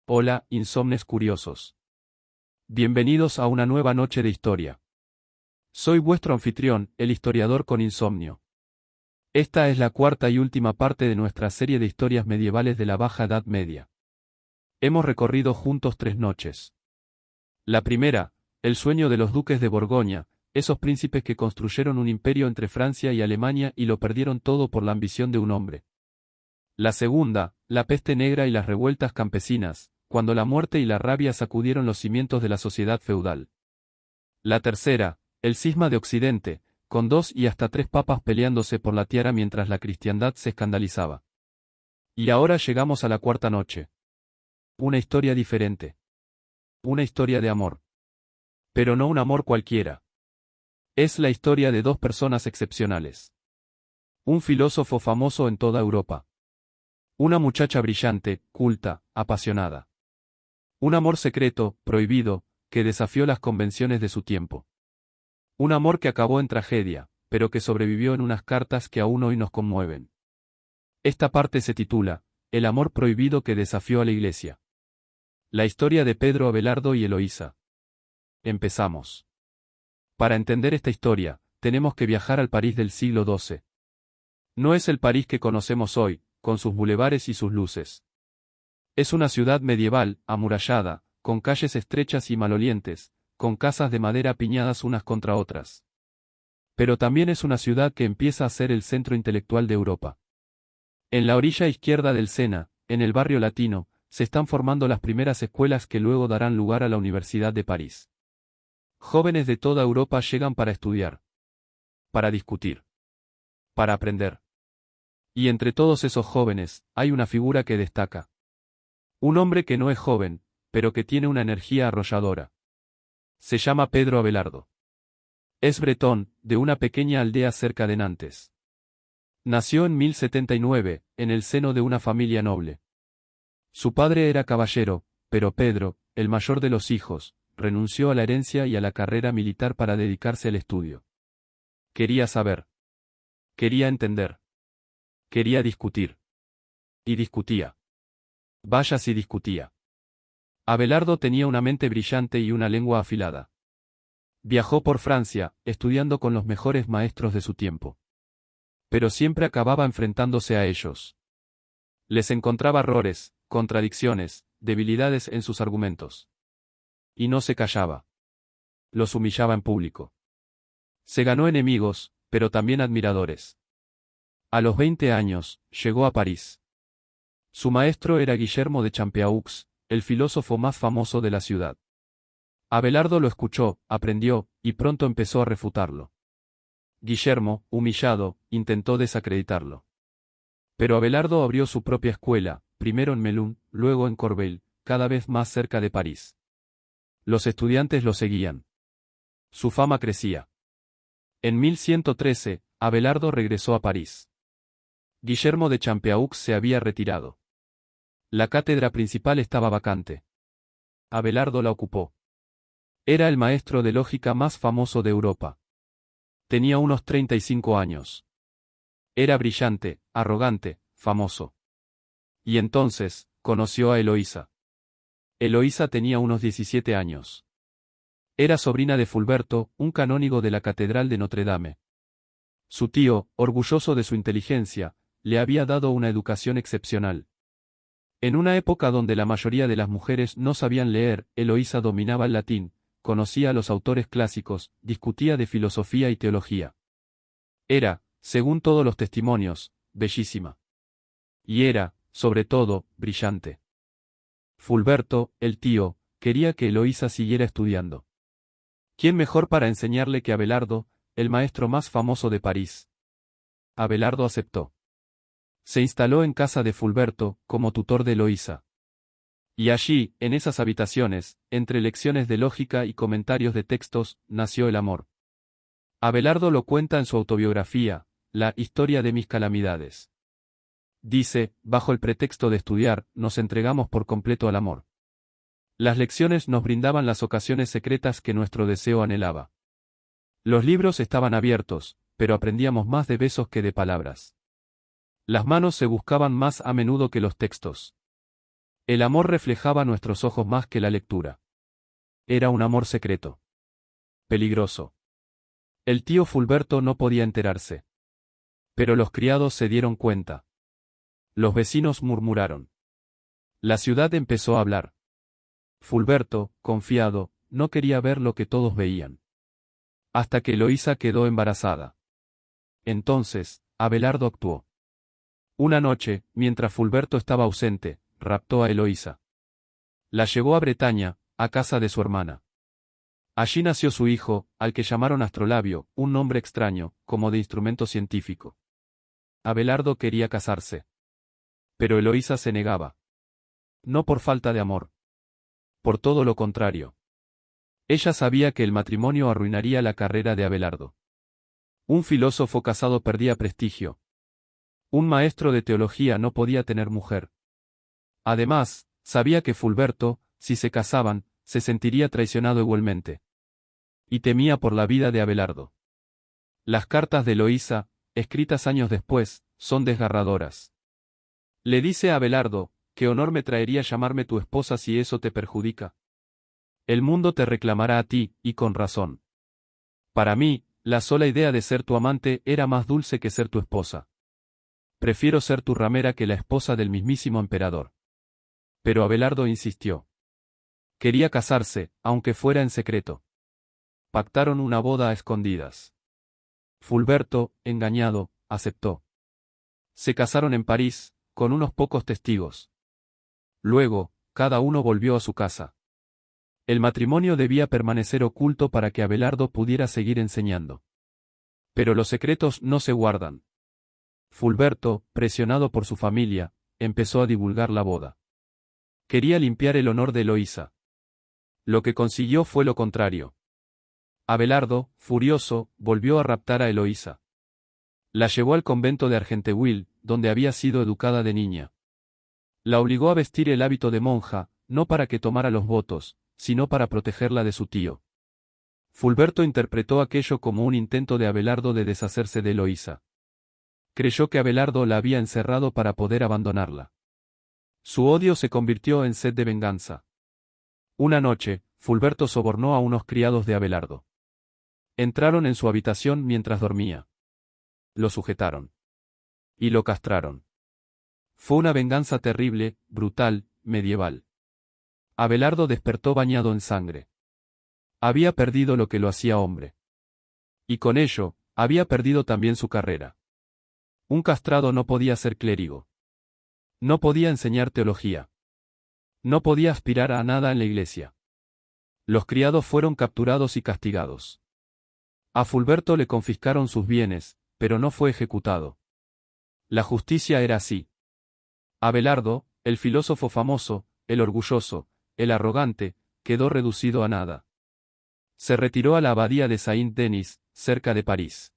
Hola, insomnes curiosos. Bienvenidos a una nueva noche de historia. Soy vuestro anfitrión, el historiador con insomnio. Esta es la cuarta y última parte de nuestra serie de historias medievales de la Baja Edad Media. Hemos recorrido juntos 3 noches. La primera, el sueño de los duques de Borgoña, esos príncipes que construyeron un imperio entre Francia y Alemania y lo perdieron todo por la ambición de un hombre. La segunda, la peste negra y las revueltas campesinas, cuando la muerte y la rabia sacudieron los cimientos de la sociedad feudal. La tercera, el cisma de Occidente, con 2 y hasta 3 papas peleándose por la tiara mientras la cristiandad se escandalizaba. Y ahora llegamos a la cuarta noche. Una historia diferente. Una historia de amor. Pero no un amor cualquiera. Es la historia de 2 personas excepcionales. Un filósofo famoso en toda Europa. Una muchacha brillante, culta, apasionada. Un amor secreto, prohibido, que desafió las convenciones de su tiempo. Un amor que acabó en tragedia, pero que sobrevivió en unas cartas que aún hoy nos conmueven. Esta parte se titula, El amor prohibido que desafió a la Iglesia. La historia de Pedro Abelardo y Eloísa. Empezamos. Para entender esta historia, tenemos que viajar al París del siglo XII. No es el París que conocemos hoy, con sus bulevares y sus luces. Es una ciudad medieval, amurallada, con calles estrechas y malolientes, con casas de madera apiñadas unas contra otras. Pero también es una ciudad que empieza a ser el centro intelectual de Europa. En la orilla izquierda del Sena, en el barrio latino, se están formando las primeras escuelas que luego darán lugar a la Universidad de París. Jóvenes de toda Europa llegan para estudiar, para discutir, para aprender. Y entre todos esos jóvenes, hay una figura que destaca. Un hombre que no es joven, pero que tiene una energía arrolladora. Se llama Pedro Abelardo. Es bretón, de una pequeña aldea cerca de Nantes. Nació en 1079, en el seno de una familia noble. Su padre era caballero, pero Pedro, el mayor de los hijos, renunció a la herencia y a la carrera militar para dedicarse al estudio. Quería saber. Quería entender. Quería discutir. Y discutía. Vaya si discutía. Abelardo tenía una mente brillante y una lengua afilada. Viajó por Francia, estudiando con los mejores maestros de su tiempo. Pero siempre acababa enfrentándose a ellos. Les encontraba errores, contradicciones, debilidades en sus argumentos. Y no se callaba. Los humillaba en público. Se ganó enemigos, pero también admiradores. A los 20 años, llegó a París. Su maestro era Guillermo de Champeaux, el filósofo más famoso de la ciudad. Abelardo lo escuchó, aprendió, y pronto empezó a refutarlo. Guillermo, humillado, intentó desacreditarlo. Pero Abelardo abrió su propia escuela, primero en Melun, luego en Corbeil, cada vez más cerca de París. Los estudiantes lo seguían. Su fama crecía. En 1113, Abelardo regresó a París. Guillermo de Champeaux se había retirado. La cátedra principal estaba vacante. Abelardo la ocupó. Era el maestro de lógica más famoso de Europa. Tenía unos 35 años. Era brillante, arrogante, famoso. Y entonces, conoció a Eloísa. Eloísa tenía unos 17 años. Era sobrina de Fulberto, un canónigo de la Catedral de Notre Dame. Su tío, orgulloso de su inteligencia, le había dado una educación excepcional. En una época donde la mayoría de las mujeres no sabían leer, Eloísa dominaba el latín, conocía a los autores clásicos, discutía de filosofía y teología. Era, según todos los testimonios, bellísima. Y era, sobre todo, brillante. Fulberto, el tío, quería que Eloísa siguiera estudiando. ¿Quién mejor para enseñarle que Abelardo, el maestro más famoso de París? Abelardo aceptó. Se instaló en casa de Fulberto, como tutor de Eloísa. Y allí, en esas habitaciones, entre lecciones de lógica y comentarios de textos, nació el amor. Abelardo lo cuenta en su autobiografía, La historia de mis calamidades. Dice, bajo el pretexto de estudiar, nos entregamos por completo al amor. Las lecciones nos brindaban las ocasiones secretas que nuestro deseo anhelaba. Los libros estaban abiertos, pero aprendíamos más de besos que de palabras. Las manos se buscaban más a menudo que los textos. El amor reflejaba nuestros ojos más que la lectura. Era un amor secreto. Peligroso. El tío Fulberto no podía enterarse. Pero los criados se dieron cuenta. Los vecinos murmuraron. La ciudad empezó a hablar. Fulberto, confiado, no quería ver lo que todos veían. Hasta que Eloísa quedó embarazada. Entonces, Abelardo actuó. Una noche, mientras Fulberto estaba ausente, raptó a Eloísa. La llevó a Bretaña, a casa de su hermana. Allí nació su hijo, al que llamaron Astrolabio, un nombre extraño, como de instrumento científico. Abelardo quería casarse. Pero Eloísa se negaba. No por falta de amor. Por todo lo contrario. Ella sabía que el matrimonio arruinaría la carrera de Abelardo. Un filósofo casado perdía prestigio. Un maestro de teología no podía tener mujer. Además, sabía que Fulberto, si se casaban, se sentiría traicionado igualmente. Y temía por la vida de Abelardo. Las cartas de Eloísa, escritas años después, son desgarradoras. Le dice a Abelardo, ¿qué honor me traería llamarme tu esposa si eso te perjudica? El mundo te reclamará a ti, y con razón. Para mí, la sola idea de ser tu amante era más dulce que ser tu esposa. Prefiero ser tu ramera que la esposa del mismísimo emperador. Pero Abelardo insistió. Quería casarse, aunque fuera en secreto. Pactaron una boda a escondidas. Fulberto, engañado, aceptó. Se casaron en París, con unos pocos testigos. Luego, cada uno volvió a su casa. El matrimonio debía permanecer oculto para que Abelardo pudiera seguir enseñando. Pero los secretos no se guardan. Fulberto, presionado por su familia, empezó a divulgar la boda. Quería limpiar el honor de Eloísa. Lo que consiguió fue lo contrario. Abelardo, furioso, volvió a raptar a Eloísa. La llevó al convento de Argenteuil, donde había sido educada de niña. La obligó a vestir el hábito de monja, no para que tomara los votos, sino para protegerla de su tío. Fulberto interpretó aquello como un intento de Abelardo de deshacerse de Eloísa. Creyó que Abelardo la había encerrado para poder abandonarla. Su odio se convirtió en sed de venganza. Una noche, Fulberto sobornó a unos criados de Abelardo. Entraron en su habitación mientras dormía. Lo sujetaron. Y lo castraron. Fue una venganza terrible, brutal, medieval. Abelardo despertó bañado en sangre. Había perdido lo que lo hacía hombre. Y con ello, había perdido también su carrera. Un castrado no podía ser clérigo. No podía enseñar teología. No podía aspirar a nada en la iglesia. Los criados fueron capturados y castigados. A Fulberto le confiscaron sus bienes, pero no fue ejecutado. La justicia era así. Abelardo, el filósofo famoso, el orgulloso, el arrogante, quedó reducido a nada. Se retiró a la abadía de Saint-Denis, cerca de París.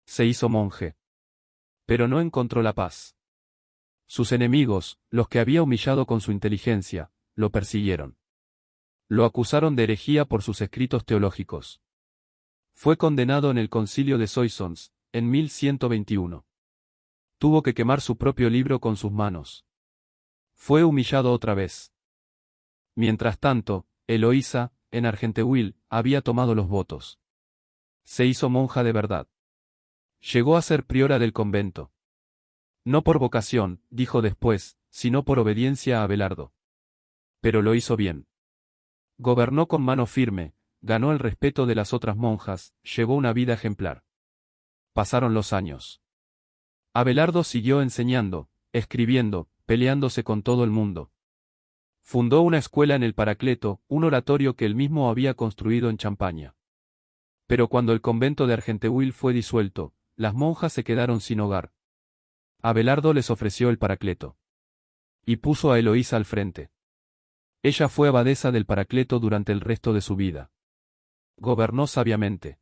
Se hizo monje. Pero no encontró la paz. Sus enemigos, los que había humillado con su inteligencia, lo persiguieron. Lo acusaron de herejía por sus escritos teológicos. Fue condenado en el concilio de Soissons, en 1121. Tuvo que quemar su propio libro con sus manos. Fue humillado otra vez. Mientras tanto, Eloísa, en Argenteuil, había tomado los votos. Se hizo monja de verdad. Llegó a ser priora del convento. No por vocación, dijo después, sino por obediencia a Abelardo. Pero lo hizo bien. Gobernó con mano firme, ganó el respeto de las otras monjas, llevó una vida ejemplar. Pasaron los años. Abelardo siguió enseñando, escribiendo, peleándose con todo el mundo. Fundó una escuela en el Paracleto, un oratorio que él mismo había construido en Champaña. Pero cuando el convento de Argenteuil fue disuelto, las monjas se quedaron sin hogar. Abelardo les ofreció el Paracleto. Y puso a Eloísa al frente. Ella fue abadesa del Paracleto durante el resto de su vida. Gobernó sabiamente.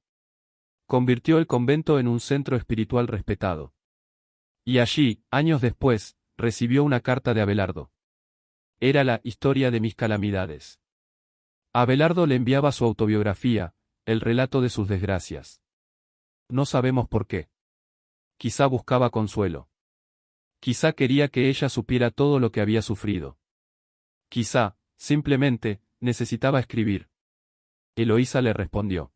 Convirtió el convento en un centro espiritual respetado. Y allí, años después, recibió una carta de Abelardo. Era la historia de mis calamidades. Abelardo le enviaba su autobiografía, el relato de sus desgracias. No sabemos por qué. Quizá buscaba consuelo. Quizá quería que ella supiera todo lo que había sufrido. Quizá, simplemente, necesitaba escribir. Eloísa le respondió.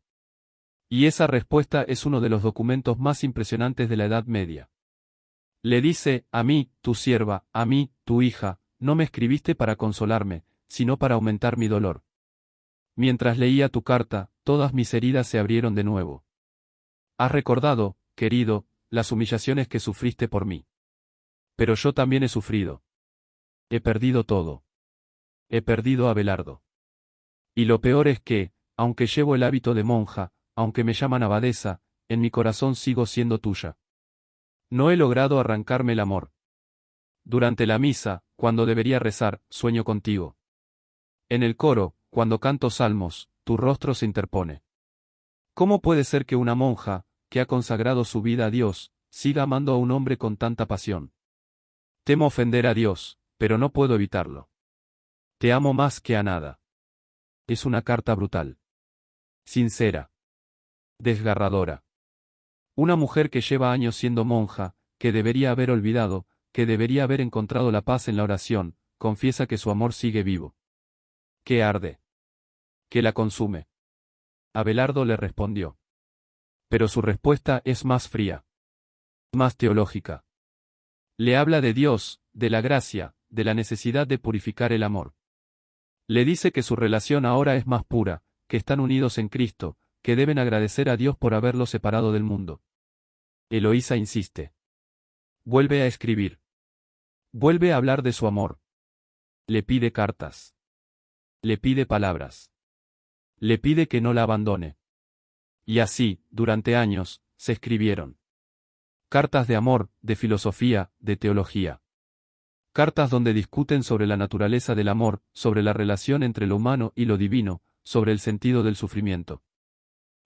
Y esa respuesta es uno de los documentos más impresionantes de la Edad Media. Le dice, a mí, tu sierva, a mí, tu hija, no me escribiste para consolarme, sino para aumentar mi dolor. Mientras leía tu carta, todas mis heridas se abrieron de nuevo. Has recordado, querido, las humillaciones que sufriste por mí. Pero yo también he sufrido. He perdido todo. He perdido a Abelardo. Y lo peor es que, aunque llevo el hábito de monja, aunque me llaman abadesa, en mi corazón sigo siendo tuya. No he logrado arrancarme el amor. Durante la misa, cuando debería rezar, sueño contigo. En el coro, cuando canto salmos, tu rostro se interpone. ¿Cómo puede ser que una monja, que ha consagrado su vida a Dios, siga amando a un hombre con tanta pasión? Temo ofender a Dios, pero no puedo evitarlo. Te amo más que a nada. Es una carta brutal. Sincera. Desgarradora. Una mujer que lleva años siendo monja, que debería haber olvidado, que debería haber encontrado la paz en la oración, confiesa que su amor sigue vivo. Que arde. Que la consume. Abelardo le respondió. Pero su respuesta es más fría. Más teológica. Le habla de Dios, de la gracia, de la necesidad de purificar el amor. Le dice que su relación ahora es más pura, que están unidos en Cristo, que deben agradecer a Dios por haberlo separado del mundo. Eloísa insiste. Vuelve a escribir. Vuelve a hablar de su amor. Le pide cartas. Le pide palabras. Le pide que no la abandone. Y así, durante años, se escribieron. Cartas de amor, de filosofía, de teología. Cartas donde discuten sobre la naturaleza del amor, sobre la relación entre lo humano y lo divino, sobre el sentido del sufrimiento.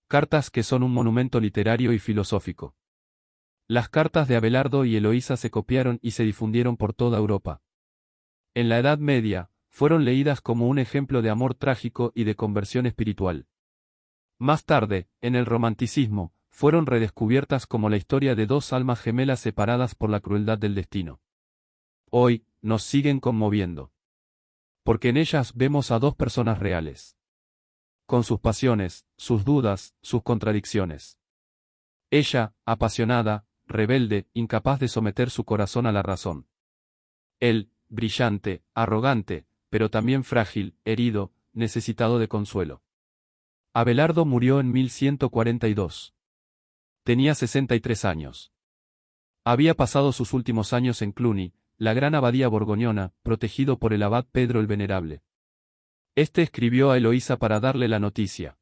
Cartas que son un monumento literario y filosófico. Las cartas de Abelardo y Eloísa se copiaron y se difundieron por toda Europa. En la Edad Media, fueron leídas como un ejemplo de amor trágico y de conversión espiritual. Más tarde, en el Romanticismo, fueron redescubiertas como la historia de dos almas gemelas separadas por la crueldad del destino. Hoy, nos siguen conmoviendo. Porque en ellas vemos a dos personas reales. Con sus pasiones, sus dudas, sus contradicciones. Ella, apasionada, rebelde, incapaz de someter su corazón a la razón. Él, brillante, arrogante, pero también frágil, herido, necesitado de consuelo. Abelardo murió en 1142. Tenía 63 años. Había pasado sus últimos años en Cluny, la gran abadía borgoñona, protegido por el abad Pedro el Venerable. Este escribió a Eloísa para darle la noticia.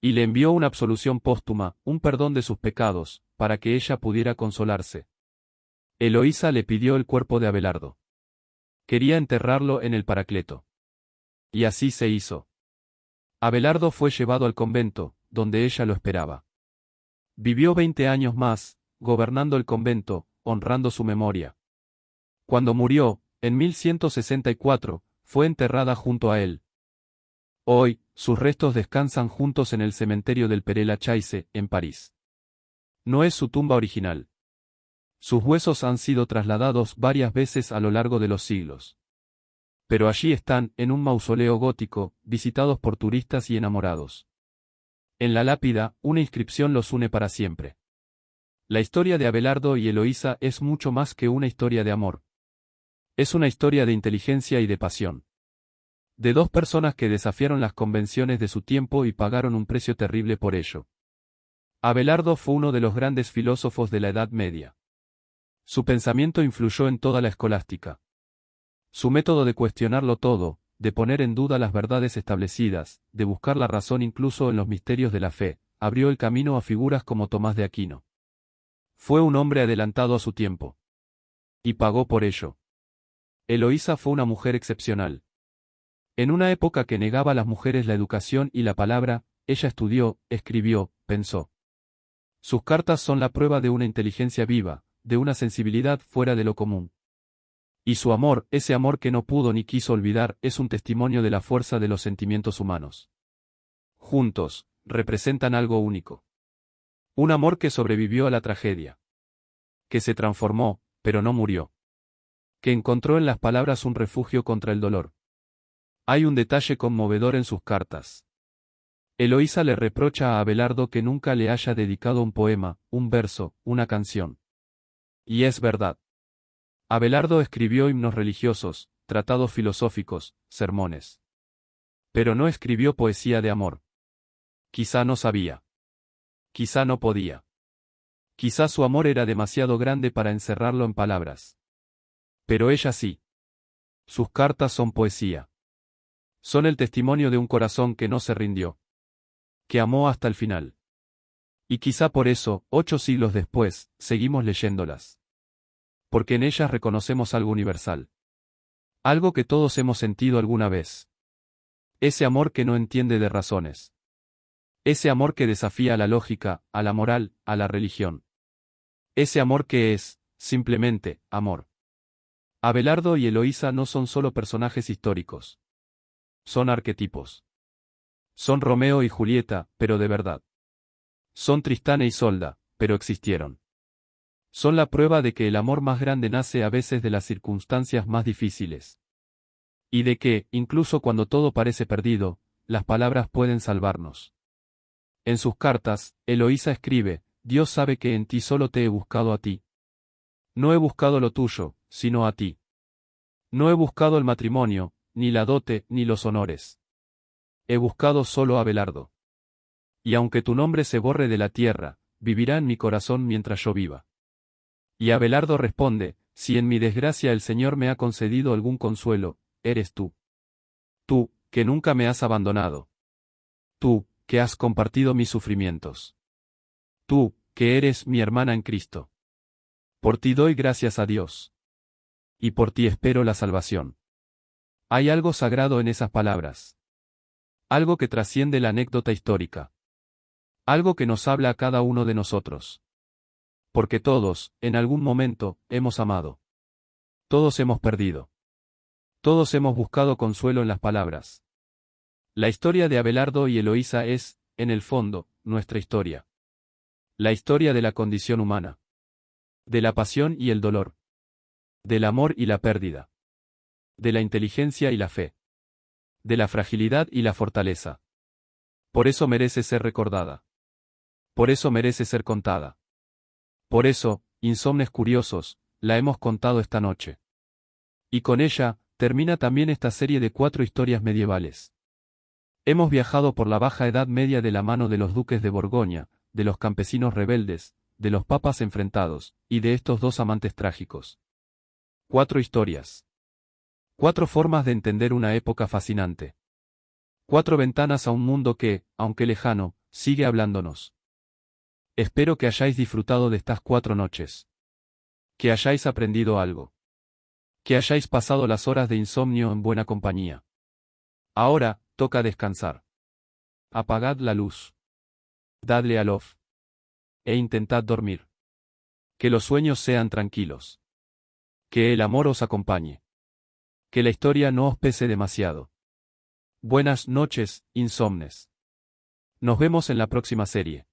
Y le envió una absolución póstuma, un perdón de sus pecados, para que ella pudiera consolarse. Eloísa le pidió el cuerpo de Abelardo. Quería enterrarlo en el Paracleto. Y así se hizo. Abelardo fue llevado al convento, donde ella lo esperaba. Vivió 20 años más, gobernando el convento, honrando su memoria. Cuando murió, en 1164, fue enterrada junto a él. Hoy, sus restos descansan juntos en el cementerio del Père-Lachaise, en París. No es su tumba original. Sus huesos han sido trasladados varias veces a lo largo de los siglos. Pero allí están, en un mausoleo gótico, visitados por turistas y enamorados. En la lápida, una inscripción los une para siempre. La historia de Abelardo y Eloísa es mucho más que una historia de amor. Es una historia de inteligencia y de pasión. de dos personas que desafiaron las convenciones de su tiempo y pagaron un precio terrible por ello. Abelardo fue uno de los grandes filósofos de la Edad Media. Su pensamiento influyó en toda la escolástica. Su método de cuestionarlo todo, de poner en duda las verdades establecidas, de buscar la razón incluso en los misterios de la fe, abrió el camino a figuras como Tomás de Aquino. Fue un hombre adelantado a su tiempo. Y pagó por ello. Eloísa fue una mujer excepcional. En una época que negaba a las mujeres la educación y la palabra, ella estudió, escribió, pensó. Sus cartas son la prueba de una inteligencia viva, de una sensibilidad fuera de lo común. Y su amor, ese amor que no pudo ni quiso olvidar, es un testimonio de la fuerza de los sentimientos humanos. Juntos, representan algo único. Un amor que sobrevivió a la tragedia. Que se transformó, pero no murió. Que encontró en las palabras un refugio contra el dolor. Hay un detalle conmovedor en sus cartas. Eloísa le reprocha a Abelardo que nunca le haya dedicado un poema, un verso, una canción. Y es verdad. Abelardo escribió himnos religiosos, tratados filosóficos, sermones. Pero no escribió poesía de amor. Quizá no sabía. Quizá no podía. Quizá su amor era demasiado grande para encerrarlo en palabras. Pero ella sí. Sus cartas son poesía. Son el testimonio de un corazón que no se rindió. Que amó hasta el final. Y quizá por eso, 8 siglos después, seguimos leyéndolas. Porque en ellas reconocemos algo universal. Algo que todos hemos sentido alguna vez. Ese amor que no entiende de razones. Ese amor que desafía a la lógica, a la moral, a la religión. Ese amor que es, simplemente, amor. Abelardo y Eloísa no son solo personajes históricos. Son arquetipos. Son Romeo y Julieta, pero de verdad. Son Tristán e Isolda, pero existieron. Son la prueba de que el amor más grande nace a veces de las circunstancias más difíciles. Y de que, incluso cuando todo parece perdido, las palabras pueden salvarnos. En sus cartas, Eloísa escribe, Dios sabe que en ti solo te he buscado a ti. No he buscado lo tuyo, sino a ti. No he buscado el matrimonio, ni la dote, ni los honores. He buscado solo a Abelardo. Y aunque tu nombre se borre de la tierra, vivirá en mi corazón mientras yo viva. Y Abelardo responde, si en mi desgracia el Señor me ha concedido algún consuelo, eres tú. Tú, que nunca me has abandonado. Tú, que has compartido mis sufrimientos. Tú, que eres mi hermana en Cristo. Por ti doy gracias a Dios. Y por ti espero la salvación. Hay algo sagrado en esas palabras. Algo que trasciende la anécdota histórica. Algo que nos habla a cada uno de nosotros. Porque todos, en algún momento, hemos amado. Todos hemos perdido. Todos hemos buscado consuelo en las palabras. La historia de Abelardo y Eloísa es, en el fondo, nuestra historia. La historia de la condición humana. De la pasión y el dolor. Del amor y la pérdida. De la inteligencia y la fe. De la fragilidad y la fortaleza. Por eso merece ser recordada. Por eso merece ser contada. Por eso, insomnes curiosos, la hemos contado esta noche. Y con ella, termina también esta serie de 4 historias medievales. Hemos viajado por la Baja Edad Media de la mano de los duques de Borgoña, de los campesinos rebeldes, de los papas enfrentados, y de estos 2 amantes trágicos. 4 historias. 4 formas de entender una época fascinante. 4 ventanas a un mundo que, aunque lejano, sigue hablándonos. Espero que hayáis disfrutado de estas 4 noches. Que hayáis aprendido algo. Que hayáis pasado las horas de insomnio en buena compañía. Ahora, toca descansar. Apagad la luz. Dadle al off. E intentad dormir. Que los sueños sean tranquilos. Que el amor os acompañe. Que la historia no os pese demasiado. Buenas noches, insomnes. Nos vemos en la próxima serie.